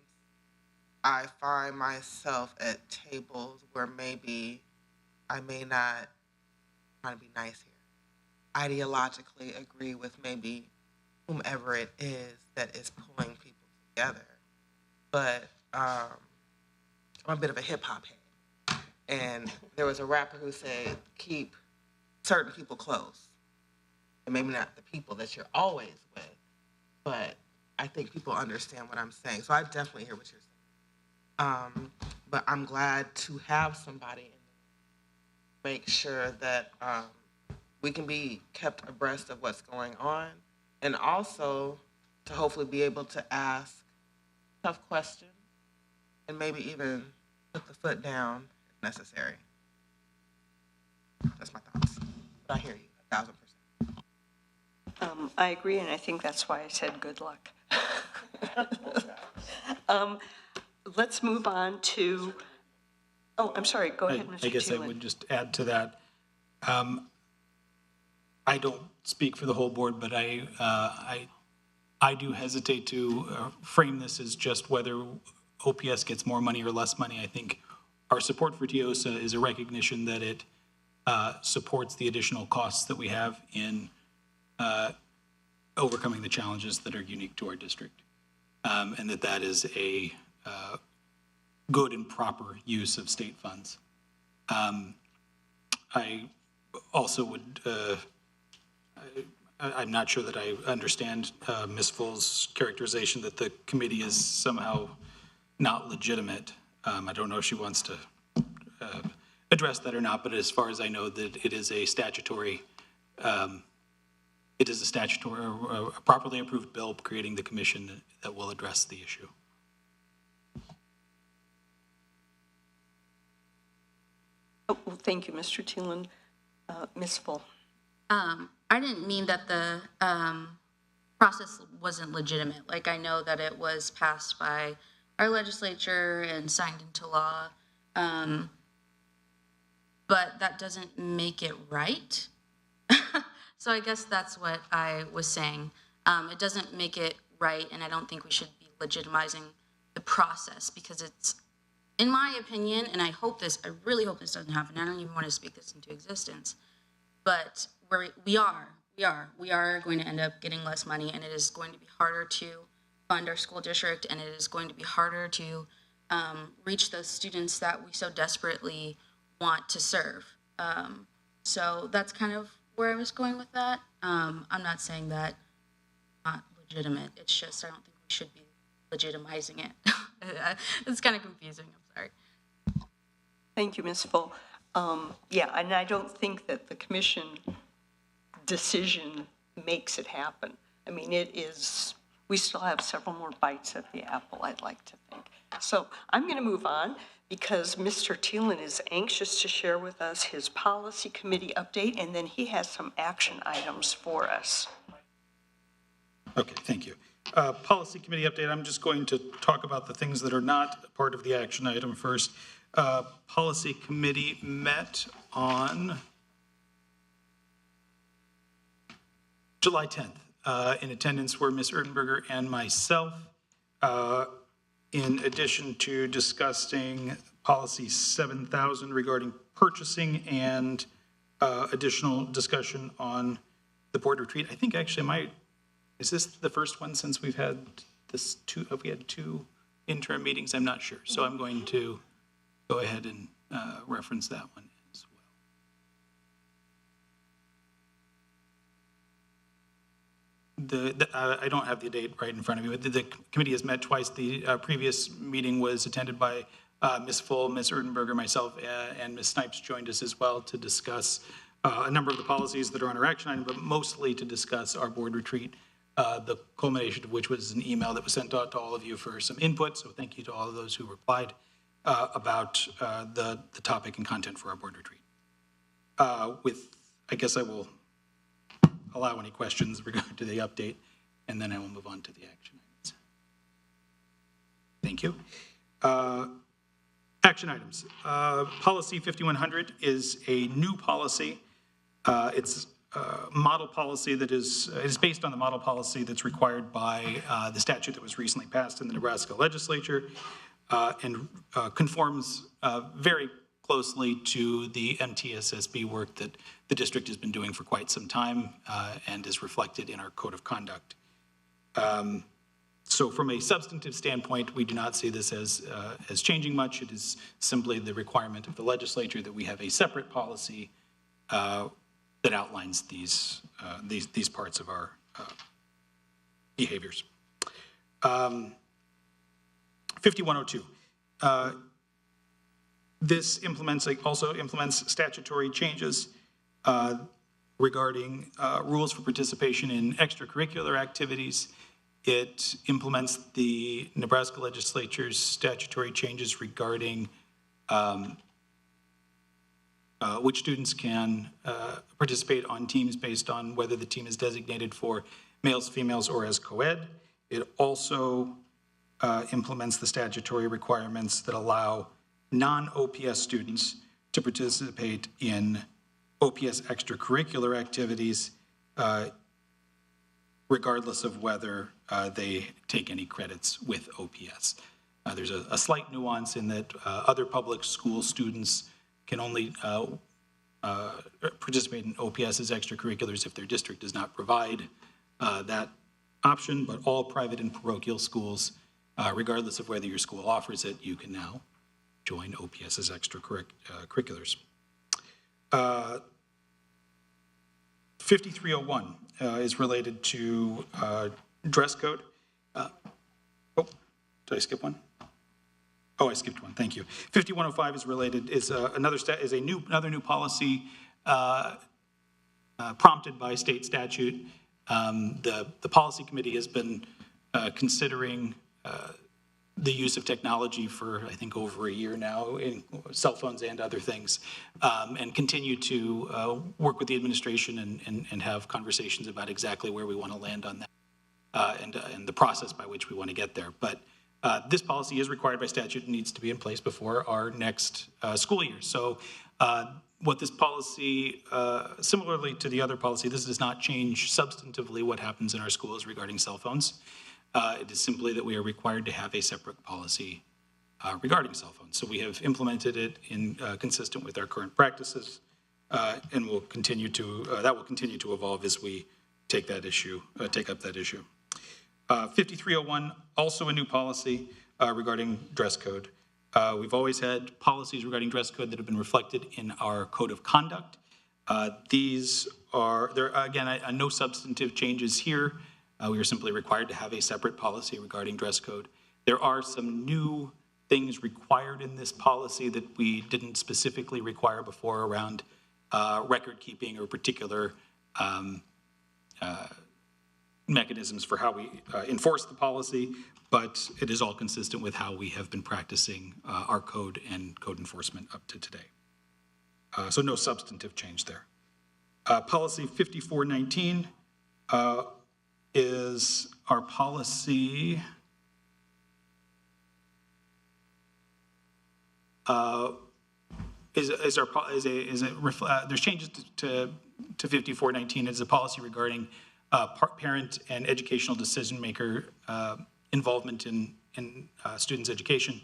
I find myself at tables where maybe I may not, trying to be nice here, ideologically agree with maybe whomever it is that is pulling people together. But I'm a bit of a hip hop head. And there was a rapper who said, keep certain people close. And maybe not the people that you're always with, but I think people understand what I'm saying. So I definitely hear what you're saying. But I'm glad to have somebody in there, make sure that we can be kept abreast of what's going on, and also to hopefully be able to ask tough questions and maybe even put the foot down if necessary. That's my thoughts. But I hear you 1,000%. I agree, and I think that's why I said good luck. Let's move on to, I'm sorry, go ahead, Mr. I guess Thielen. I would just add to that. I don't speak for the whole board, but I do hesitate to frame this as just whether OPS gets more money or less money. I think our support for TIOSA is a recognition that it supports the additional costs that we have in overcoming the challenges that are unique to our district, and that is a good and proper use of state funds. I also would, I'm not sure that I understand Ms. Full's characterization that the committee is somehow not legitimate. I don't know if she wants to address that or not, but as far as I know, that it is a statutory, a properly approved bill creating the commission that will address the issue. Well, thank you, Mr. Thielen. Ms. Full. I didn't mean that the process wasn't legitimate. Like, I know that it was passed by our legislature and signed into law, but that doesn't make it right. So I guess that's what I was saying. It doesn't make it right, and I don't think we should be legitimizing the process because it's, in my opinion, and I really hope this doesn't happen. I don't even want to speak this into existence, but we are going to end up getting less money, and it is going to be harder to fund our school district, and it is going to be harder to reach those students that we so desperately want to serve. So that's kind of where I was going with that. I'm not saying that not legitimate. It's just I don't think we should be legitimizing it. It's kind of confusing. I'm sorry. Thank you, Ms. Full. Yeah, and I don't think that the commission decision makes it happen. I mean, we still have several more bites at the apple, I'd like to think. So I'm going to move on because Mr. Thielen is anxious to share with us his policy committee update, and then he has some action items for us. Okay, thank you. Policy committee update, I'm just going to talk about the things that are not part of the action item first. Policy committee met on July 10th. In attendance were Ms. Erdenberger and myself, in addition to discussing policy 7000 regarding purchasing and additional discussion on the board retreat. I think actually is this the first one since we've had have we had two interim meetings? I'm not sure. So I'm going to go ahead and reference that one as well. I don't have the date right in front of me, but the committee has met twice. The previous meeting was attended by Ms. Full, Ms. Erdenberger, myself, and Ms. Snipes joined us as well to discuss a number of the policies that are on our action item, but mostly to discuss our board retreat, the culmination of which was an email that was sent out to all of you for some input. So thank you to all of those who replied about the topic and content for our board retreat. I guess I will allow any questions regarding to the update, and then I will move on to the action items. Thank you. Action items. Policy 5100 is a new policy. It's a model policy that is based on the model policy that's required by the statute that was recently passed in the Nebraska legislature and conforms very closely to the MTSSB work that the district has been doing for quite some time and is reflected in our code of conduct. So from a substantive standpoint, we do not see this as changing much. It is simply the requirement of the legislature that we have a separate policy that outlines these parts of our behaviors. 5102. This also implements statutory changes regarding rules for participation in extracurricular activities. It implements the Nebraska legislature's statutory changes regarding which students can participate on teams based on whether the team is designated for males, females, or as co-ed. It also implements the statutory requirements that allow non-OPS students to participate in OPS extracurricular activities, regardless of whether they take any credits with OPS. There's a slight nuance in that other public school students can only participate in OPS as extracurriculars if their district does not provide that option, but all private and parochial schools, regardless of whether your school offers it, you can now join OPS as extracurriculars. 5301 is related to dress code. Did I skip one? Oh, I skipped one. Thank you. 5105 is related. Another new policy prompted by state statute. The policy committee has been considering the use of technology for, I think, over a year now, in cell phones and other things, and continue to work with the administration and have conversations about exactly where we want to land on that and the process by which we want to get there. But this policy is required by statute and needs to be in place before our next school year. So what this policy, similarly to the other policy, this does not change substantively what happens in our schools regarding cell phones. It is simply that we are required to have a separate policy regarding cell phones. So we have implemented it in consistent with our current practices, and will continue to that will continue to evolve as we take up that issue. 5301, also a new policy regarding dress code. We've always had policies regarding dress code that have been reflected in our code of conduct. These are, again, no substantive changes here. We are simply required to have a separate policy regarding dress code. There are some new things required in this policy that we didn't specifically require before around record keeping or particular mechanisms for how we enforce the policy, but it is all consistent with how we have been practicing our code and code enforcement up to today. So no substantive change there. Policy 5419 is our policy there's changes to 5419 as a policy regarding parent and educational decision maker involvement in students' education.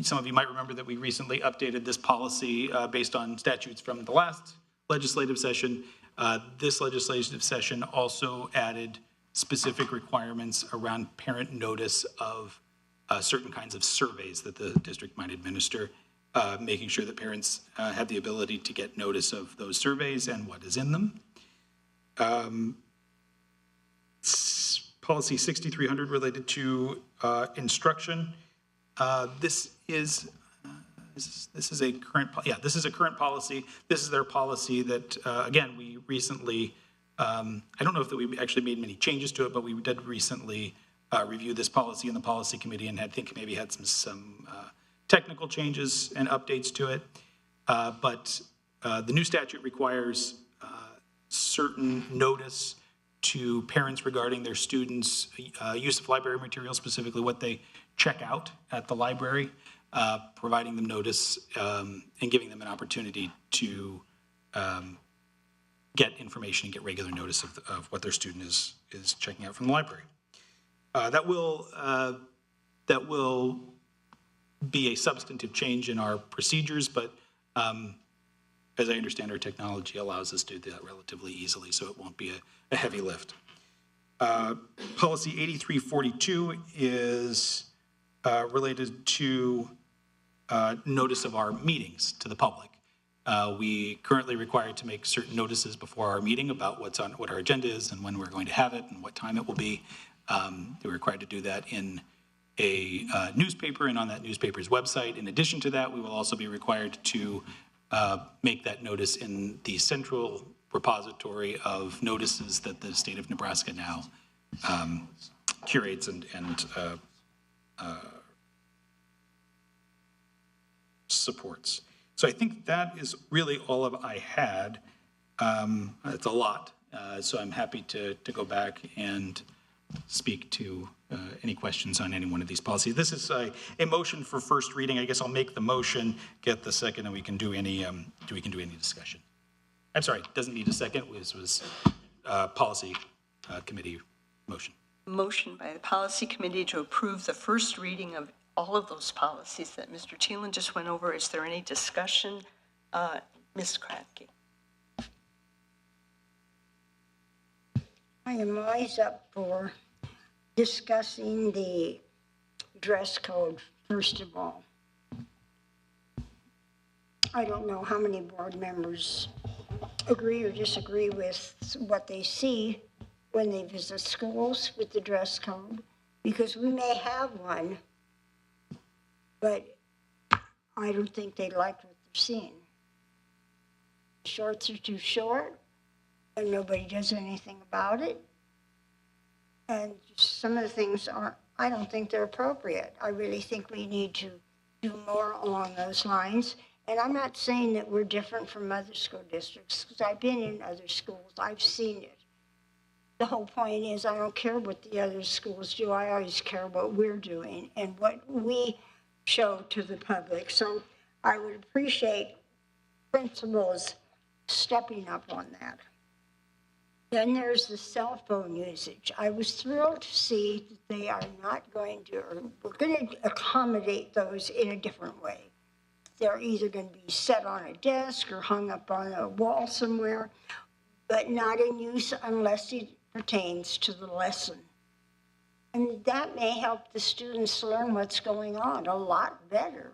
Some of you might remember that we recently updated this policy based on statutes from the last legislative session. This legislative session also added specific requirements around parent notice of certain kinds of surveys that the district might administer, making sure that parents have the ability to get notice of those surveys and what is in them. Policy 6300 related to instruction. This is a current policy. This is their policy that again we recently. I don't know if that we actually made many changes to it, but we did recently review this policy in the policy committee and had some technical changes and updates to it. But the new statute requires certain notice to parents regarding their students' use of library materials, specifically what they check out at the library, providing them notice and giving them an opportunity to get information and get regular notice of what their student is checking out from the library. That will be a substantive change in our procedures, but as I understand, our technology allows us to do that relatively easily, so it won't be a heavy lift. Policy 8342 is related to notice of our meetings to the public. We currently require to make certain notices before our meeting about what our agenda is and when we're going to have it and what time it will be. We're required to do that in a newspaper and on that newspaper's website. In addition to that, we will also be required to make that notice in the central repository of notices that the state of Nebraska now curates and supports. So I think that is really all of I had. It's a lot, so I'm happy to go back and speak to any questions on any one of these policies. This is a motion for first reading. I guess I'll make the motion, get the second, and we can do any discussion. I'm sorry, it doesn't need a second. This was policy committee motion. Motion by the policy committee to approve the first reading of all of those policies that Mr. Thielen just went over. Is there any discussion? Ms. Kratke. I am always up for discussing the dress code, first of all. I don't know how many board members agree or disagree with what they see when they visit schools with the dress code, because we may have one, but I don't think they like what they're seeing. Shorts are too short, and nobody does anything about it. And some of the things I don't think they're appropriate. I really think we need to do more along those lines. And I'm not saying that we're different from other school districts, because I've been in other schools. I've seen it. The whole point is I don't care what the other schools do. I always care what we're doing and what we show to the public. So I would appreciate principals stepping up on that. Then there's the cell phone usage. I was thrilled to see that they are not going to, or we're going to accommodate those in a different way. They're either going to be set on a desk or hung up on a wall somewhere, but not in use unless it pertains to the lesson. And that may help the students learn what's going on a lot better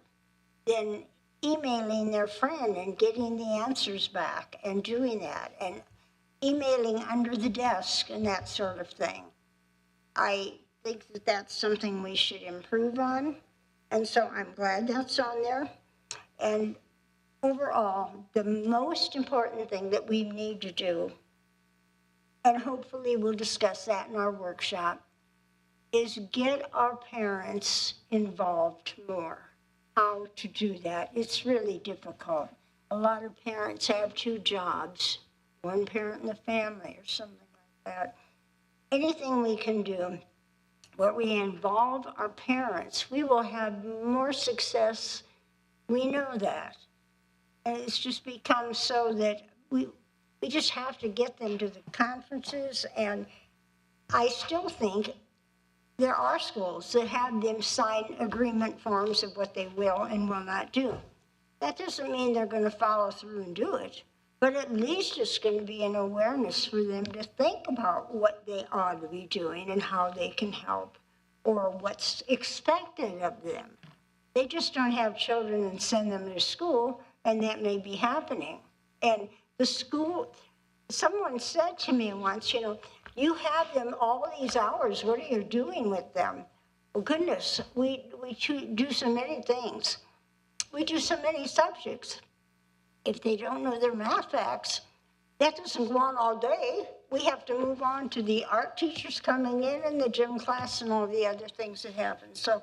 than emailing their friend and getting the answers back and doing that and emailing under the desk and that sort of thing. I think that that's something we should improve on. And so I'm glad that's on there. And overall, the most important thing that we need to do, and hopefully we'll discuss that in our workshop, is get our parents involved more. How to do that. It's really difficult. A lot of parents have 2 jobs, one parent in the family or something like that. Anything we can do where we involve our parents, we will have more success. We know that. And it's just become so that we just have to get them to the conferences. And I still think there are schools that have them sign agreement forms of what they will and will not do. That doesn't mean they're going to follow through and do it, but at least it's going to be an awareness for them to think about what they ought to be doing and how they can help or what's expected of them. They just don't have children and send them to school, and that may be happening. And the school, someone said to me once, you know, you have them all these hours, what are you doing with them? Well, goodness, we do so many things. We do so many subjects. If they don't know their math facts, that doesn't go on all day. We have to move on to the art teachers coming in and the gym class and all the other things that happen. So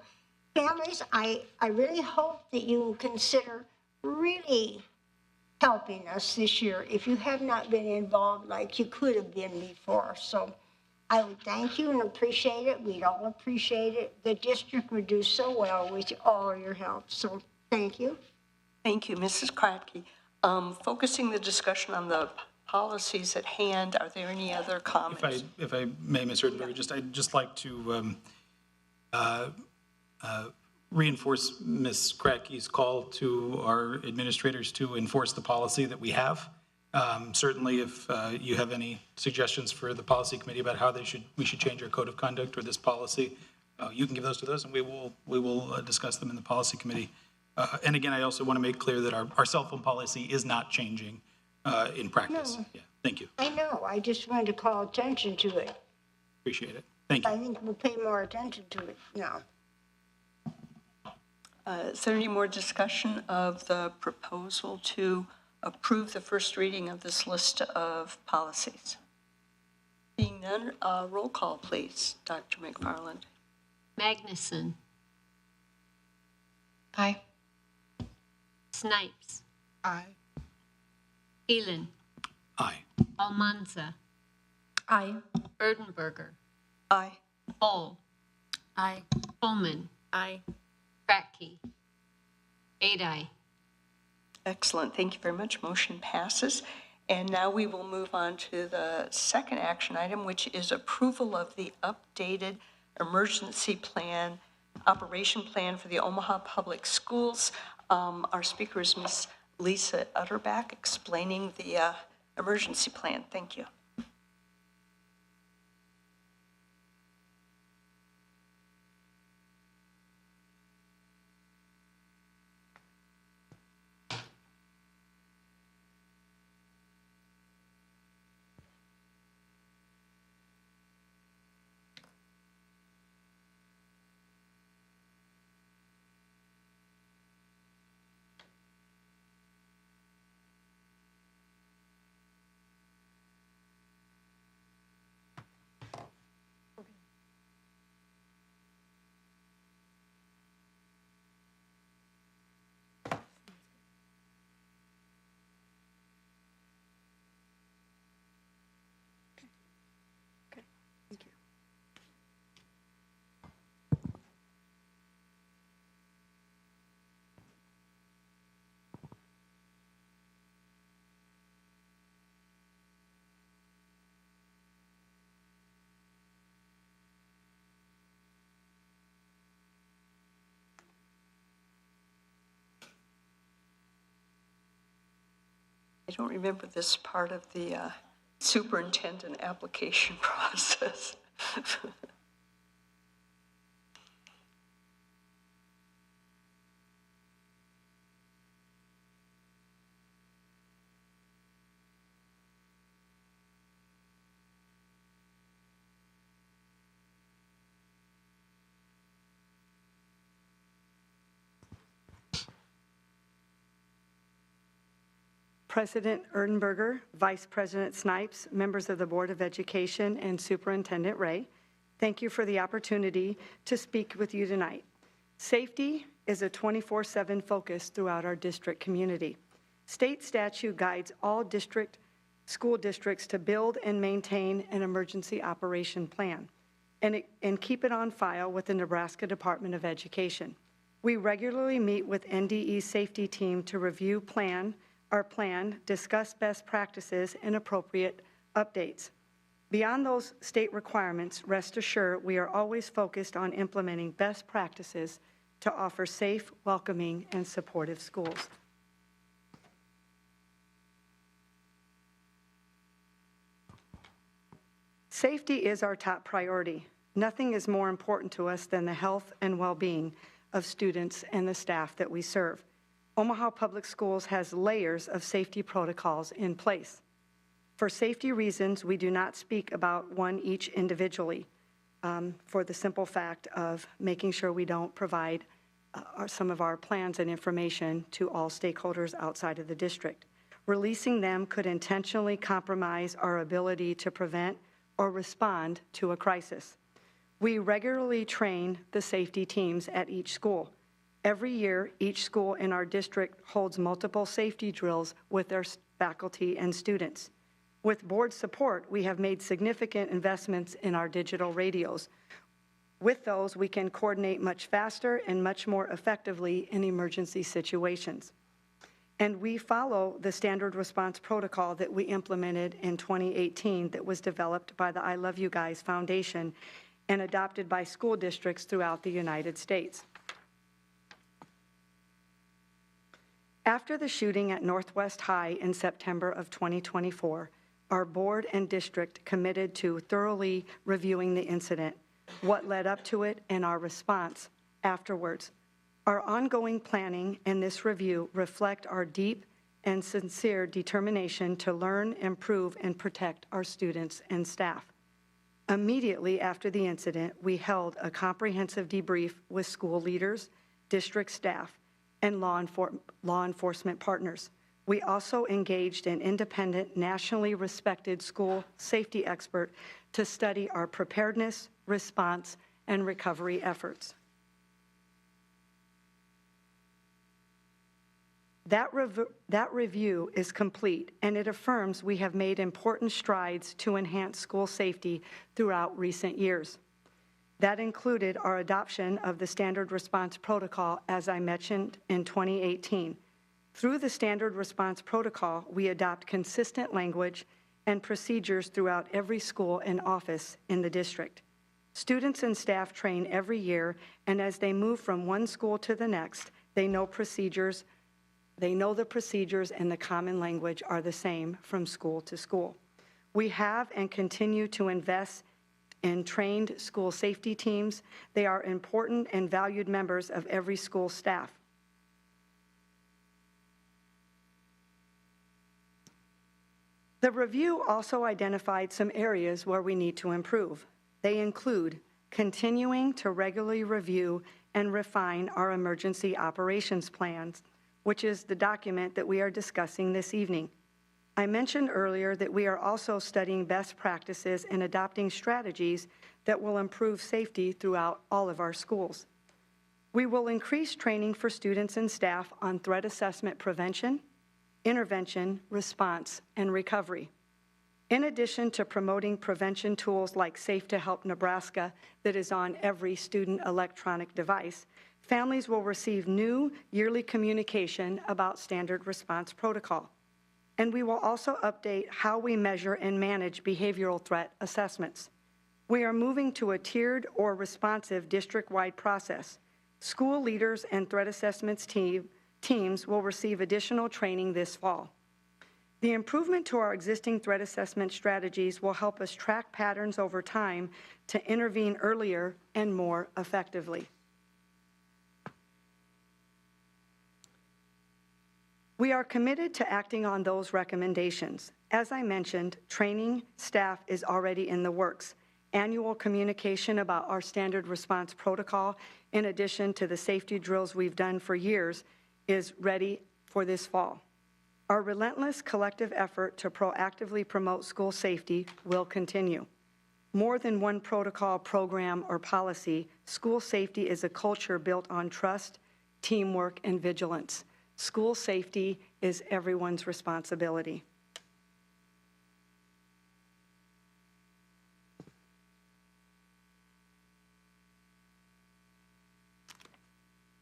families, I really hope that you will consider really helping us this year if you have not been involved like you could have been before. So I would thank you and appreciate it. We'd all appreciate it. The district would do so well with all your help. So thank you. Thank you, Mrs. Kratky. Focusing the discussion on the policies at hand, are there any other comments? If I may, Ms. Erdenberger, I'd just like to reinforce Ms. Kratky's call to our administrators to enforce the policy that we have. Certainly, if you have any suggestions for the policy committee about how we should change our code of conduct or this policy, you can give those to us, and we will discuss them in the policy committee. And again, I also want to make clear that our cell phone policy is not changing in practice. No. Yeah, thank you. I know. I just wanted to call attention to it. Appreciate it. Thank you. I think we'll pay more attention to it now. Is there any more discussion of the proposal to approve the first reading of this list of policies? Being none, roll call, please, Dr. McFarland. Magnuson. Aye. Snipes. Aye. Elin. Aye. Almanza. Aye. Erdenberger. Aye. Ball. Aye. Pullman. Aye. Kratky. 8 aye. Excellent. Thank you very much. Motion passes. And now we will move on to the second action item, which is approval of the updated emergency plan, operation plan for the Omaha Public Schools. Our speaker is Ms. Lisa Utterback explaining the emergency plan. Thank you. I don't remember this part of the superintendent application process. President Erdenberger, Vice President Snipes, members of the Board of Education, and Superintendent Ray, thank you for the opportunity to speak with you tonight. Safety is a 24/7 focus throughout our district community. State statute guides all school districts to build and maintain an emergency operation plan and keep it on file with the Nebraska Department of Education. We regularly meet with NDE's safety team to review our plan, discuss best practices, and appropriate updates. Beyond those state requirements, rest assured we are always focused on implementing best practices to offer safe, welcoming, and supportive schools. Safety is our top priority. Nothing is more important to us than the health and well-being of students and the staff that we serve. Omaha Public Schools has layers of safety protocols in place. For safety reasons, we do not speak about one each individually for the simple fact of making sure we don't provide some of our plans and information to all stakeholders outside of the district. Releasing them could intentionally compromise our ability to prevent or respond to a crisis. We regularly train the safety teams at each school. Every year, each school in our district holds multiple safety drills with their faculty and students. With board support, we have made significant investments in our digital radios. With those, we can coordinate much faster and much more effectively in emergency situations. And we follow the standard response protocol that we implemented in 2018 that was developed by the I Love You Guys Foundation and adopted by school districts throughout the United States. After the shooting at Northwest High in September of 2024, our board and district committed to thoroughly reviewing the incident, what led up to it, and our response afterwards. Our ongoing planning and this review reflect our deep and sincere determination to learn, improve, and protect our students and staff. Immediately after the incident, we held a comprehensive debrief with school leaders, district staff, and law enforcement partners. We also engaged an independent, nationally respected school safety expert to study our preparedness, response, and recovery efforts. That review is complete, and it affirms we have made important strides to enhance school safety throughout recent years. That included our adoption of the Standard Response Protocol, as I mentioned, in 2018. Through the Standard Response Protocol, we adopt consistent language and procedures throughout every school and office in the district. Students and staff train every year, and as they move from one school to the next, they know the procedures and the common language are the same from school to school. We have and continue to invest in trained school safety teams. They are important and valued members of every school staff. The review also identified some areas where we need to improve. They include continuing to regularly review and refine our emergency operations plans, which is the document that we are discussing this evening. I mentioned earlier that we are also studying best practices and adopting strategies that will improve safety throughout all of our schools. We will increase training for students and staff on threat assessment prevention, intervention, response, and recovery. In addition to promoting prevention tools like Safe to Help Nebraska that is on every student electronic device, families will receive new yearly communication about Standard Response Protocol. And we will also update how we measure and manage behavioral threat assessments. We are moving to a tiered or responsive district-wide process. School leaders and threat assessments teams will receive additional training this fall. The improvement to our existing threat assessment strategies will help us track patterns over time to intervene earlier and more effectively. We are committed to acting on those recommendations. As I mentioned, training staff is already in the works. Annual communication about our Standard Response Protocol, in addition to the safety drills we've done for years, is ready for this fall. Our relentless collective effort to proactively promote school safety will continue. More than one protocol, program, or policy, school safety is a culture built on trust, teamwork, and vigilance. School safety is everyone's responsibility.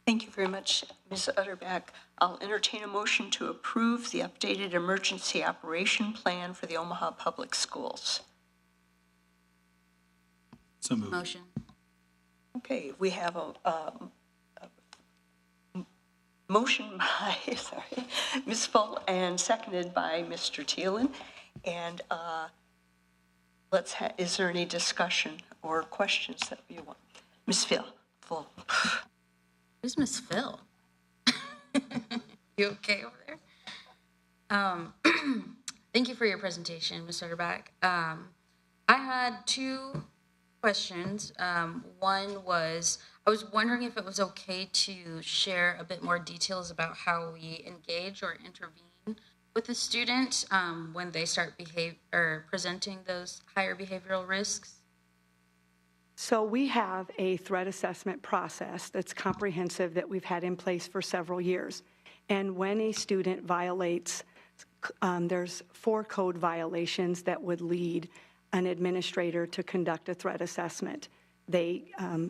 Thank you very much, Ms. Utterback. I'll entertain a motion to approve the updated emergency operation plan for the Omaha Public Schools. So moved. Motion. Okay, we have a motion by, Ms. Full and seconded by Mr. Thielen. And is there any discussion or questions that you want? Ms. Full. Who's Miss Phil? You okay over there? Thank you for your presentation, Ms. Utterback. I had two questions. One was, I was wondering if it was okay to share a bit more details about how we engage or intervene with the student when they start presenting those higher behavioral risks. So we have a threat assessment process that's comprehensive that we've had in place for several years. And when a student violates, there's 4 code violations that would lead an administrator to conduct a threat assessment. They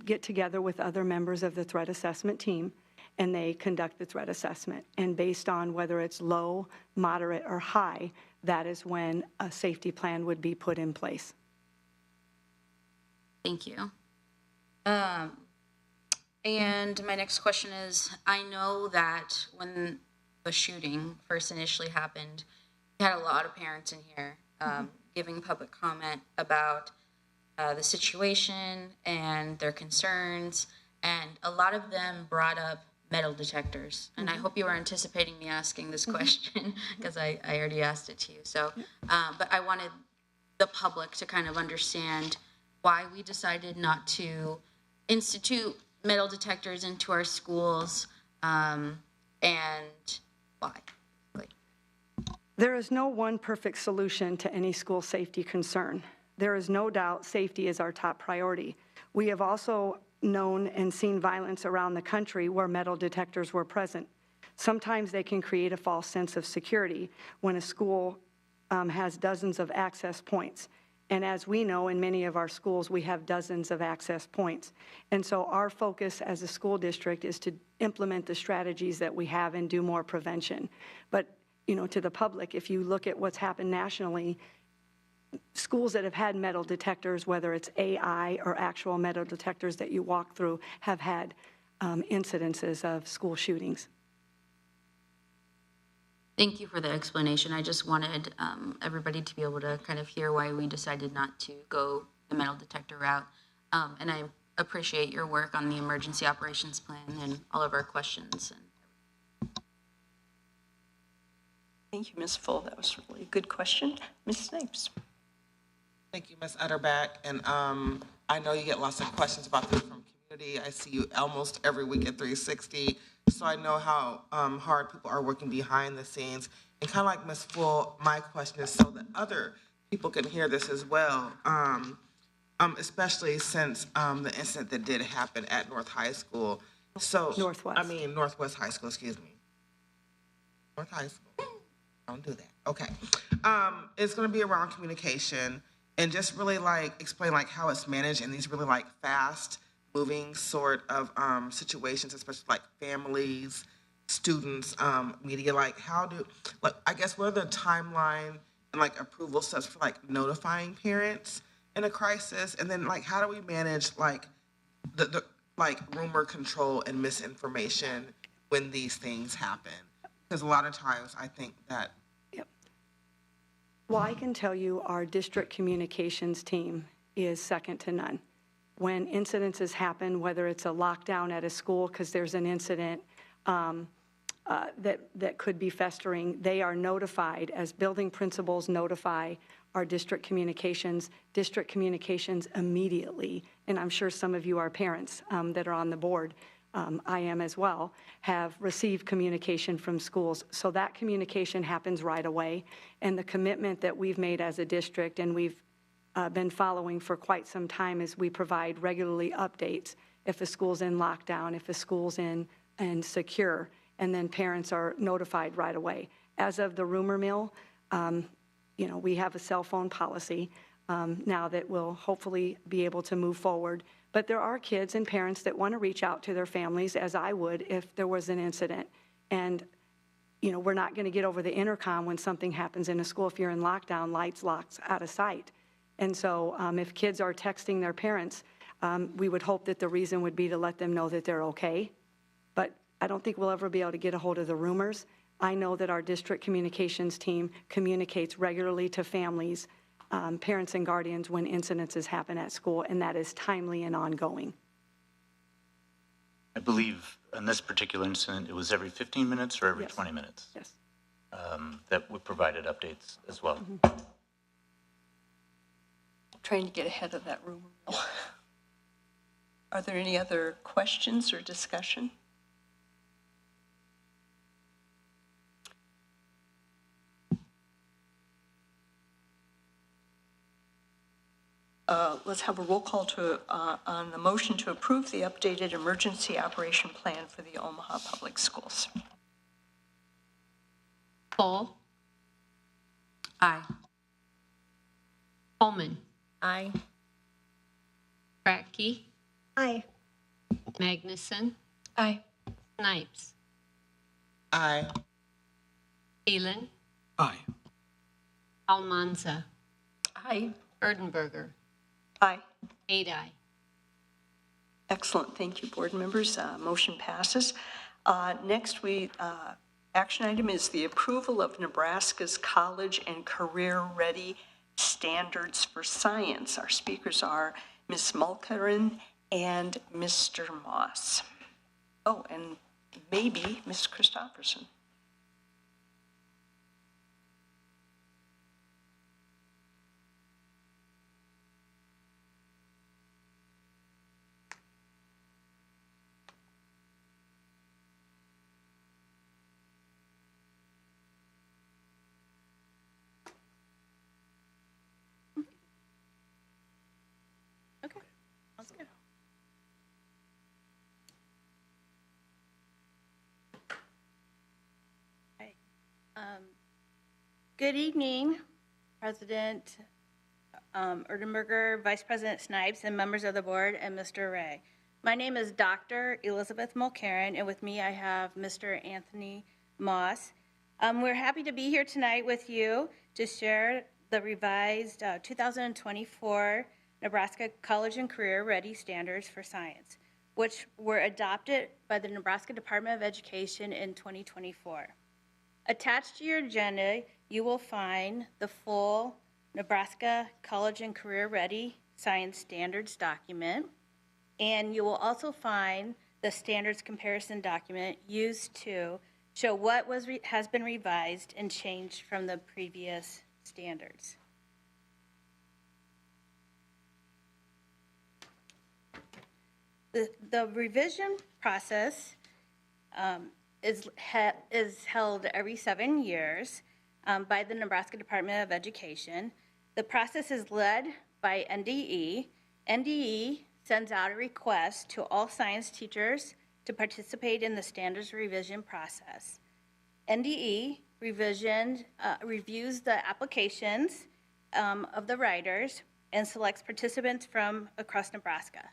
get together with other members of the threat assessment team and they conduct the threat assessment. And based on whether it's low, moderate, or high, that is when a safety plan would be put in place. Thank you. And my next question is, I know that when the shooting first initially happened, we had a lot of parents in here giving public comment about the situation and their concerns, and a lot of them brought up metal detectors. And I hope you were anticipating me asking this question because I already asked it to you. So, but I wanted the public to kind of understand why we decided not to institute metal detectors into our schools, and why. There is no one perfect solution to any school safety concern. There is no doubt safety is our top priority. We have also known and seen violence around the country where metal detectors were present. Sometimes they can create a false sense of security when a school has dozens of access points. And as we know, in many of our schools, we have dozens of access points. And so our focus as a school district is to implement the strategies that we have and do more prevention. But, you know, to the public, if you look at what's happened nationally, schools that have had metal detectors, whether it's AI or actual metal detectors that you walk through, have had incidences of school shootings. Thank you for the explanation. I just wanted everybody to be able to kind of hear why we decided not to go the metal detector route. And I appreciate your work on the emergency operations plan and all of our questions. Thank you, Ms. Full. That was really a good question. Ms. Snipes. Thank you, Ms. Utterback. And I know you get lots of questions about this from community. I see you almost every week at 360. So I know how hard people are working behind the scenes. And kind of like Ms. Full, my question is so that other people can hear this as well, especially since the incident that did happen at North High School. So Northwest High School, excuse me. North High School. Don't do that. Okay. It's going to be around communication and just really like explain like how it's managed in these really like fast moving sort of situations, especially like families, students, media, like how do, like, I guess what are the timeline and like approval steps for like notifying parents in a crisis? And then like, how do we manage like the like rumor control and misinformation when these things happen? Because a lot of times I think that. Yep. Well, I can tell you our district communications team is second to none. When incidences happen, whether it's a lockdown at a school because there's an incident that could be festering, they are notified as building principals notify our district communications immediately, and I'm sure some of you are parents that are on the board, I am as well, have received communication from schools. So that communication happens right away. And the commitment that we've made as a district, and we've been following for quite some time, is we provide regularly updates if a school's in lockdown, if a school's in and secure, and then parents are notified right away. As of the rumor mill, we have a cell phone policy now that will hopefully be able to move forward. But there are kids and parents that want to reach out to their families, as I would if there was an incident. And, we're not going to get over the intercom when something happens in a school. If you're in lockdown, lights, locks, out of sight. And so if kids are texting their parents, we would hope that the reason would be to let them know that they're okay. But I don't think we'll ever be able to get a hold of the rumors. I know that our district communications team communicates regularly to families, parents and guardians when incidences happen at school, and that is timely and ongoing. I believe in this particular incident, it was every 15 minutes or every Yes. 20 minutes? Yes. That we provided updates as well. Mm-hmm. Trying to get ahead of that rumor mill. Are there any other questions or discussion? Let's have a roll call on the motion to approve the updated emergency operation plan for the Omaha Public Schools. Cole. Aye. Holman. Aye. Kratky. Aye. Magnuson. Aye. Snipes. Aye. Thielen. Aye. Almanza. Aye. Erdenberger. Aye. 8 aye. Excellent. Thank you, board members. Motion passes. Next, action item is the approval of Nebraska's college and career-ready standards for science. Our speakers are Ms. Mulkerin and Mr. Moss. Oh, and maybe Ms. Christopherson. Okay, sounds good. Okay. Good evening, President Erdenberger, Vice President Snipes, and members of the board, and Mr. Ray. My name is Dr. Elizabeth Mulcairn, and with me I have Mr. Anthony Moss. We're happy to be here tonight with you to share the revised 2024 Nebraska College and Career Ready Standards for Science, which were adopted by the Nebraska Department of Education in 2024. Attached to your agenda, you will find the full Nebraska College and Career Ready Science Standards document, and you will also find the standards comparison document used to show what has been revised and changed from the previous standards. The revision process is held every 7 years by the Nebraska Department of Education. The process is led by NDE. NDE sends out a request to all science teachers to participate in the standards revision process. NDE reviews the applications of the writers and selects participants from across Nebraska.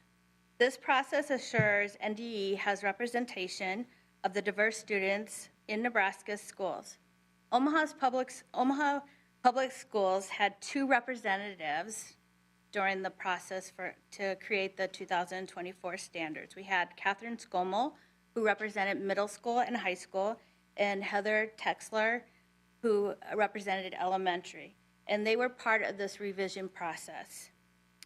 This process assures NDE has representation of the diverse students in Nebraska's schools. Omaha Public Schools had 2 representatives during the process to create the 2024 standards. We had Catherine Skomel, who represented middle school and high school, and Heather Texler, who represented elementary. And they were part of this revision process.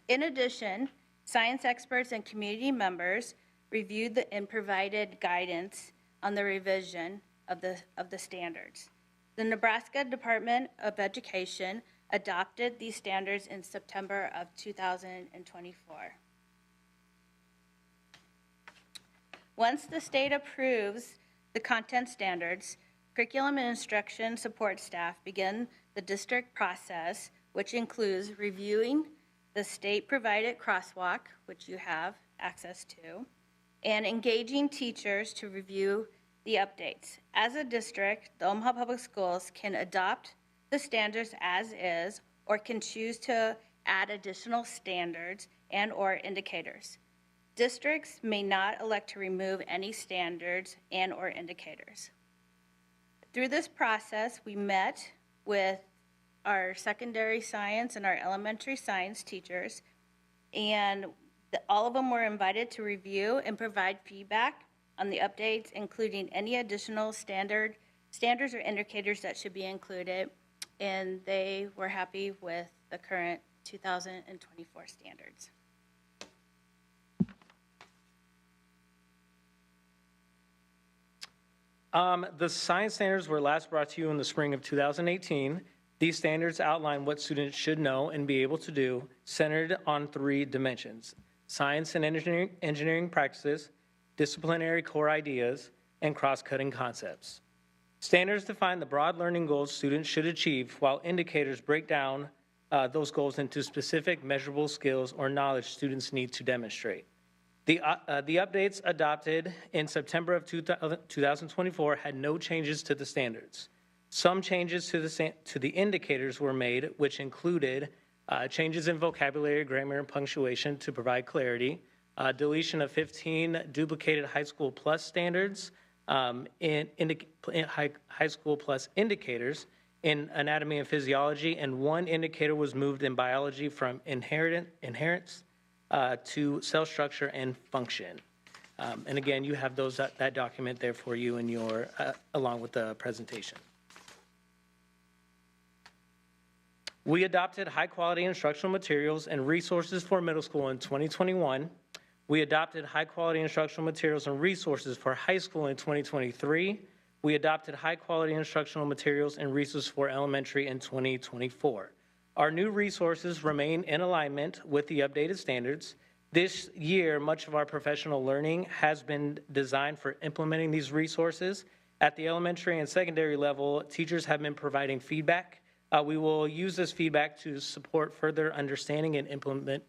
In addition, science experts and community members reviewed and provided guidance on the revision of the standards. The Nebraska Department of Education adopted these standards in September of 2024. Once the state approves the content standards, curriculum and instruction support staff begin the district process, which includes reviewing the state-provided crosswalk, which you have access to, and engaging teachers to review the updates. As a district, the Omaha Public Schools can adopt the standards as is or can choose to add additional standards and/or indicators. Districts may not elect to remove any standards and/or indicators. Through this process, we met with our secondary science and our elementary science teachers, and all of them were invited to review and provide feedback on the updates, including any additional standards or indicators that should be included, and they were happy with the current 2024 standards. The science standards were last brought to you in the spring of 2018. These standards outline what students should know and be able to do, centered on 3 dimensions: science and engineering practices, disciplinary core ideas, and cross-cutting concepts. Standards define the broad learning goals students should achieve, while indicators break down those goals into specific measurable skills or knowledge students need to demonstrate. The updates adopted in September of 2024 had no changes to the standards. Some changes to the indicators were made, which included changes in vocabulary, grammar, and punctuation to provide clarity, deletion of 15 duplicated high school plus standards in high school plus indicators in anatomy and physiology, and 1 indicator was moved in biology from inherence to cell structure and function. And again, you have that document there for you in your, along with the presentation. We adopted high-quality instructional materials and resources for middle school in 2021. We adopted high-quality instructional materials and resources for high school in 2023. We adopted high-quality instructional materials and resources for elementary in 2024. Our new resources remain in alignment with the updated standards. This year, much of our professional learning has been designed for implementing these resources. At the elementary and secondary level, teachers have been providing feedback. We will use this feedback to support further understanding and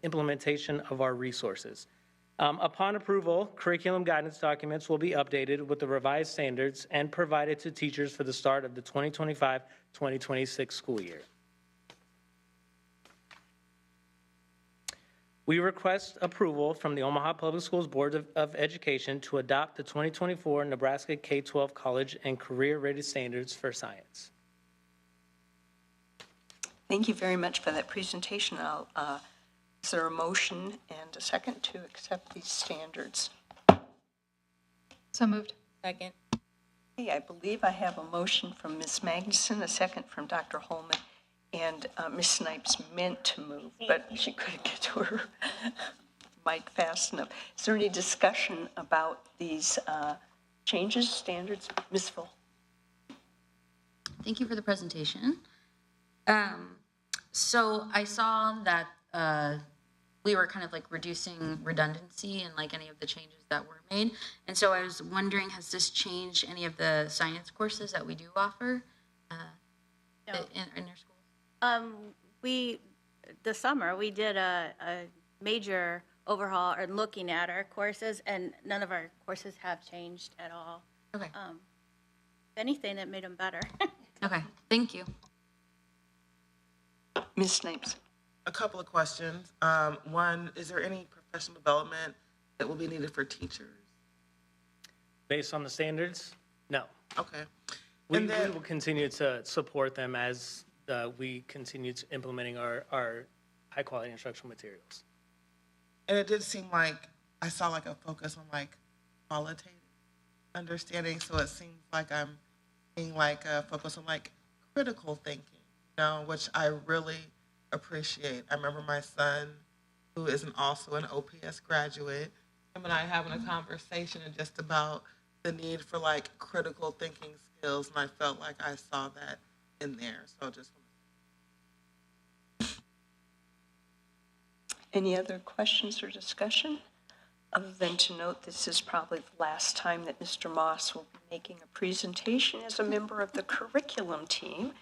implementation of our resources. Upon approval, curriculum guidance documents will be updated with the revised standards and provided to teachers for the start of the 2025-2026 school year. We request approval from the Omaha Public Schools Board of Education to adopt the 2024 Nebraska K-12 College and Career Ready Standards for Science. Thank you very much for that presentation. Is there a motion and a second to accept these standards? So moved. Second. Okay, I believe I have a motion from Ms. Magnuson, a second from Dr. Holman, and Ms. Snipes meant to move, but she couldn't get to her mic fast enough. Is there any discussion about these changes, standards? Ms. Full. Thank you for the presentation. So I saw that we were kind of like reducing redundancy in like any of the changes that were made. And so I was wondering, has this changed any of the science courses that we do offer No. in your school? This summer, we did a major overhaul or looking at our courses, and none of our courses have changed at all. Okay. If anything, it made them better. Okay, thank you. Ms. Snipes. A couple of questions. One, is there any professional development that will be needed for teachers? Based on the standards? No. Okay. We will continue to support them as we continue to implementing our high-quality instructional materials. And it did seem like I saw like a focus on like qualitative understanding, so it seems like I'm being like a focus on like critical thinking, you know, which I really appreciate. I remember my son, who is also an OPS graduate, him and I having a conversation just about the need for like critical thinking skills, and I felt like I saw that in there. So just any other questions or discussion? other than to note this is probably the last time that Mr. Moss will be making a presentation as a member of the curriculum team,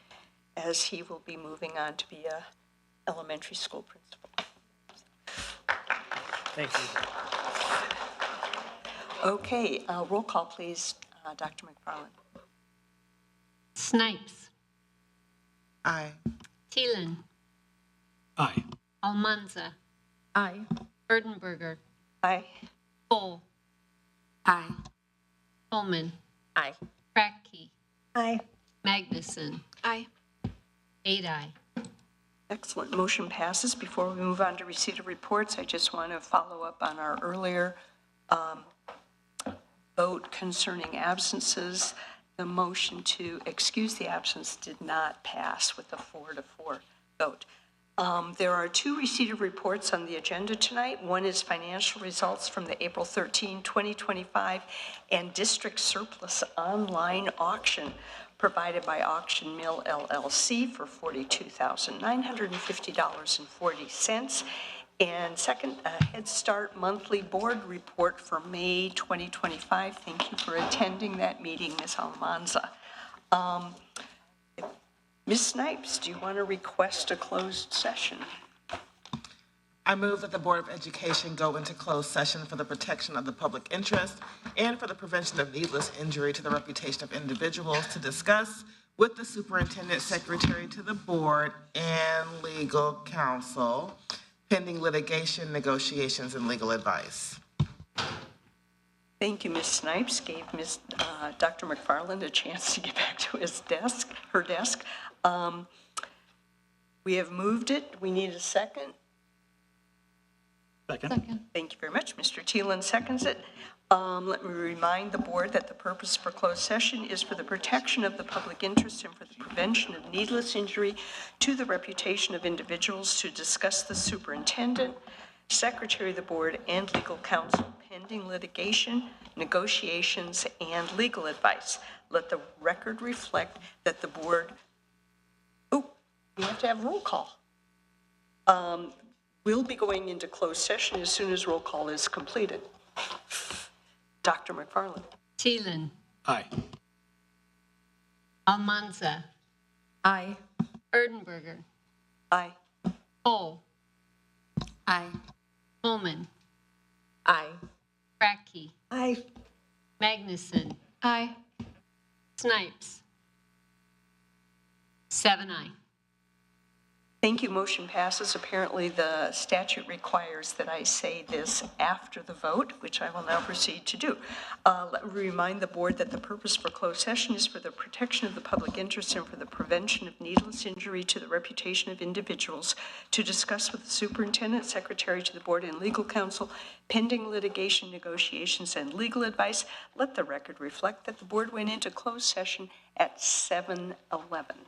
as he will be moving on to be a elementary school principal. Thank you. Okay, roll call, please, Dr. McFarland. Snipes. Aye. Thielen. Aye. Almanza. Aye. Erdenberger. Aye. Cole. Aye. Holman. Aye. Kracke. Aye. Magnuson. Aye. 8 aye. Excellent. Motion passes. Before we move on to receipt of reports, I just want to follow up on our earlier vote concerning absences. The motion to excuse the absence did not pass with a 4-4 vote. There are 2 receipt of reports on the agenda tonight. One is financial results from the April 13, 2025 and district surplus online auction provided by Auction Mill LLC for $42,950.40. And second, a Head Start monthly board report for May 2025. Thank you for attending that meeting, Ms. Almanza. Ms. Snipes, do you want to request a closed session? I move that the Board of Education go into closed session for the protection of the public interest and for the prevention of needless injury to the reputation of individuals to discuss with the superintendent, secretary to the board, and legal counsel pending litigation, negotiations, and legal advice. Thank you, Ms. Snipes. Gave Dr. McFarland a chance to get back to her desk. We have moved it. We need a second. Second. Thank you very much. Mr. Thielen seconds it. Let me remind the board that the purpose for closed session is for the protection of the public interest and for the prevention of needless injury to the reputation of individuals to discuss the superintendent, secretary of the board, and legal counsel pending litigation, negotiations, and legal advice. Let the record reflect that the board, we have to have roll call. We'll be going into closed session as soon as roll call is completed. Dr. McFarland. Thielen. Aye. Almanza. Aye. Erdenberger. Aye. Cole. Aye. Holman. Aye. Kracke. Aye. Magnuson. Aye. Snipes. 7 aye. Thank you. Motion passes. Apparently, the statute requires that I say this after the vote, which I will now proceed to do. Let me remind the board that the purpose for closed session is for the protection of the public interest and for the prevention of needless injury to the reputation of individuals to discuss with the superintendent, secretary to the board, and legal counsel pending litigation, negotiations, and legal advice. Let the record reflect that the board went into closed session at 7:11.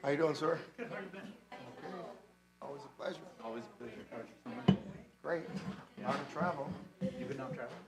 How you doing, sir? Good. How you been? Okay. Always a pleasure. Always a pleasure. Great. Out of travel. You've been out traveling?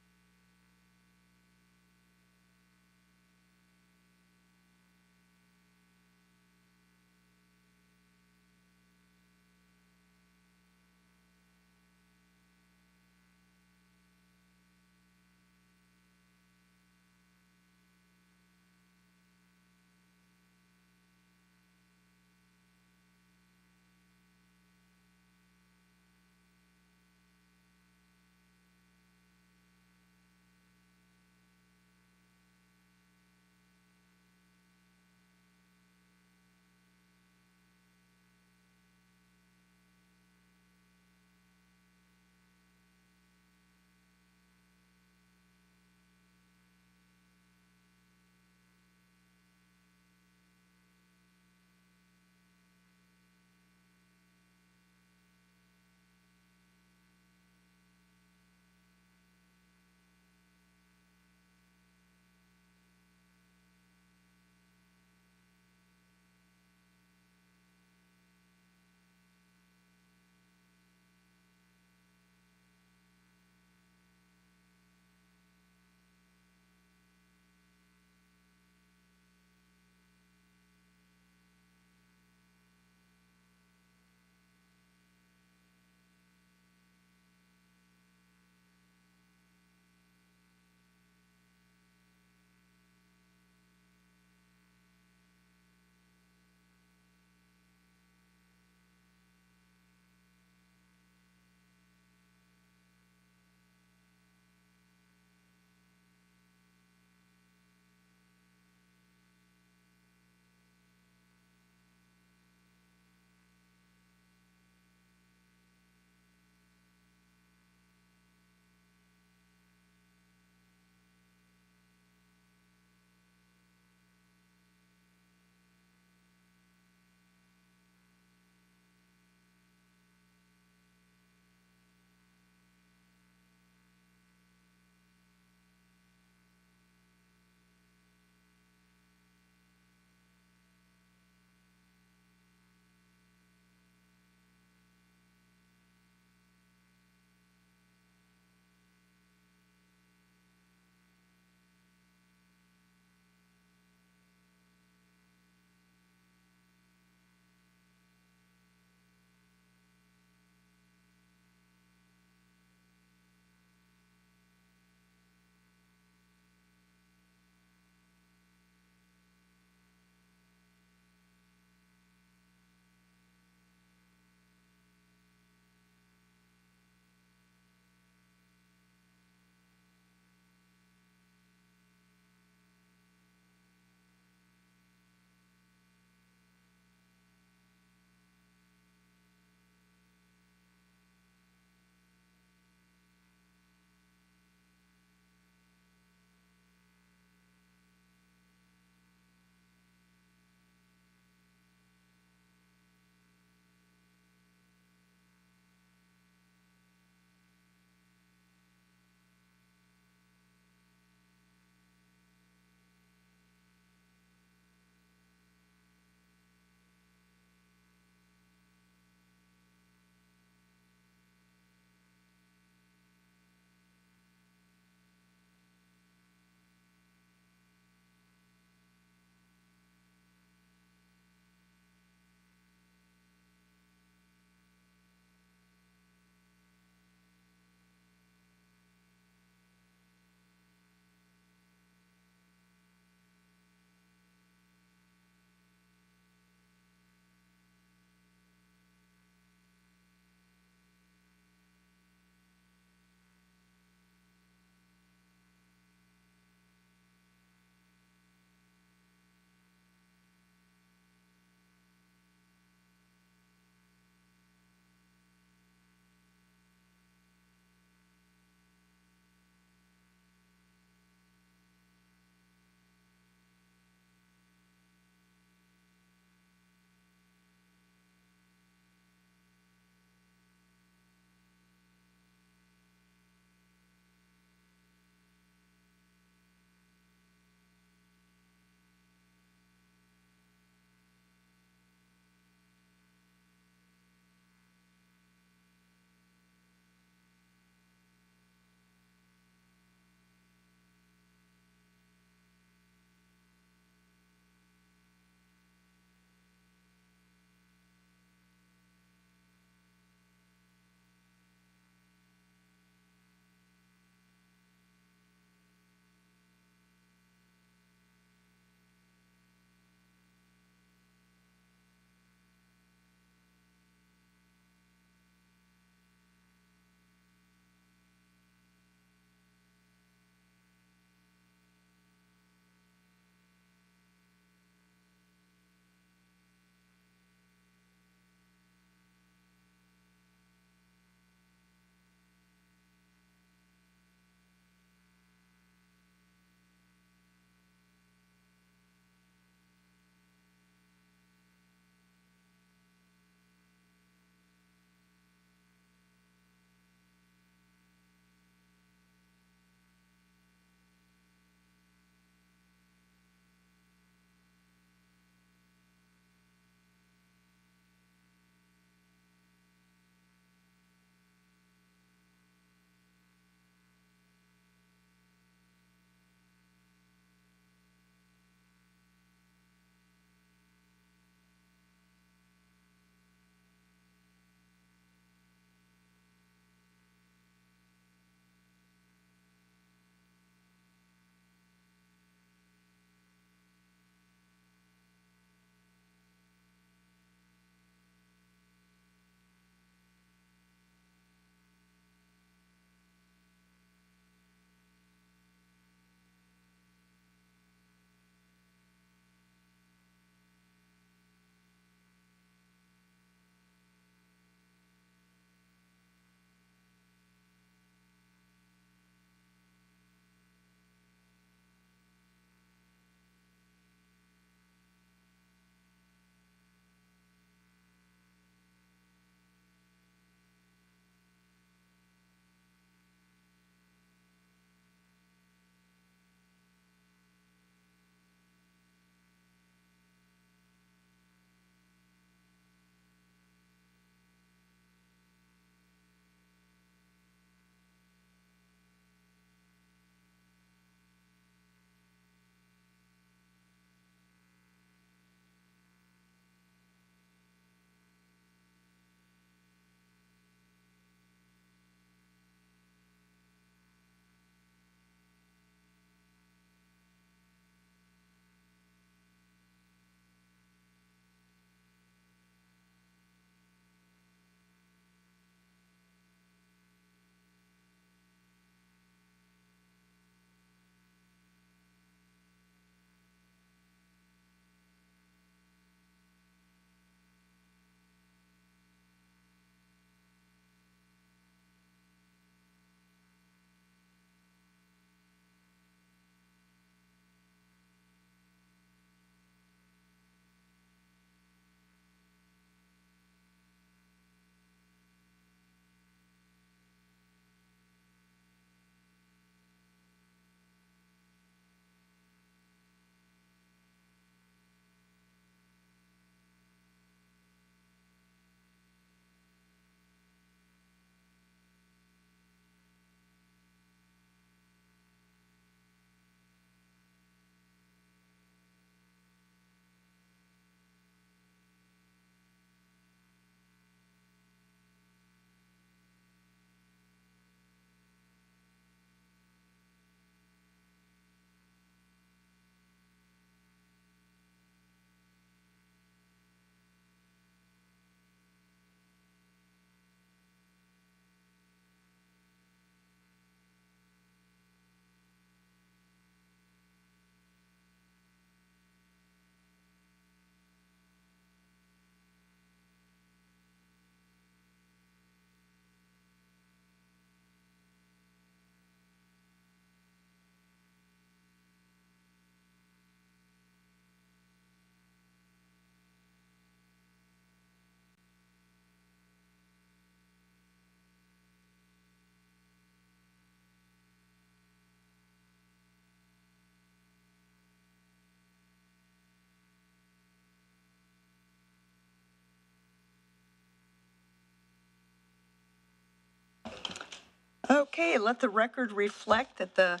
Okay, let the record reflect that the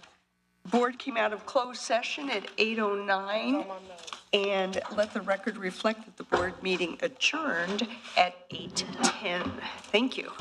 board came out of closed session at 8:09. And let the record reflect that the board meeting adjourned at 8:10. Thank you.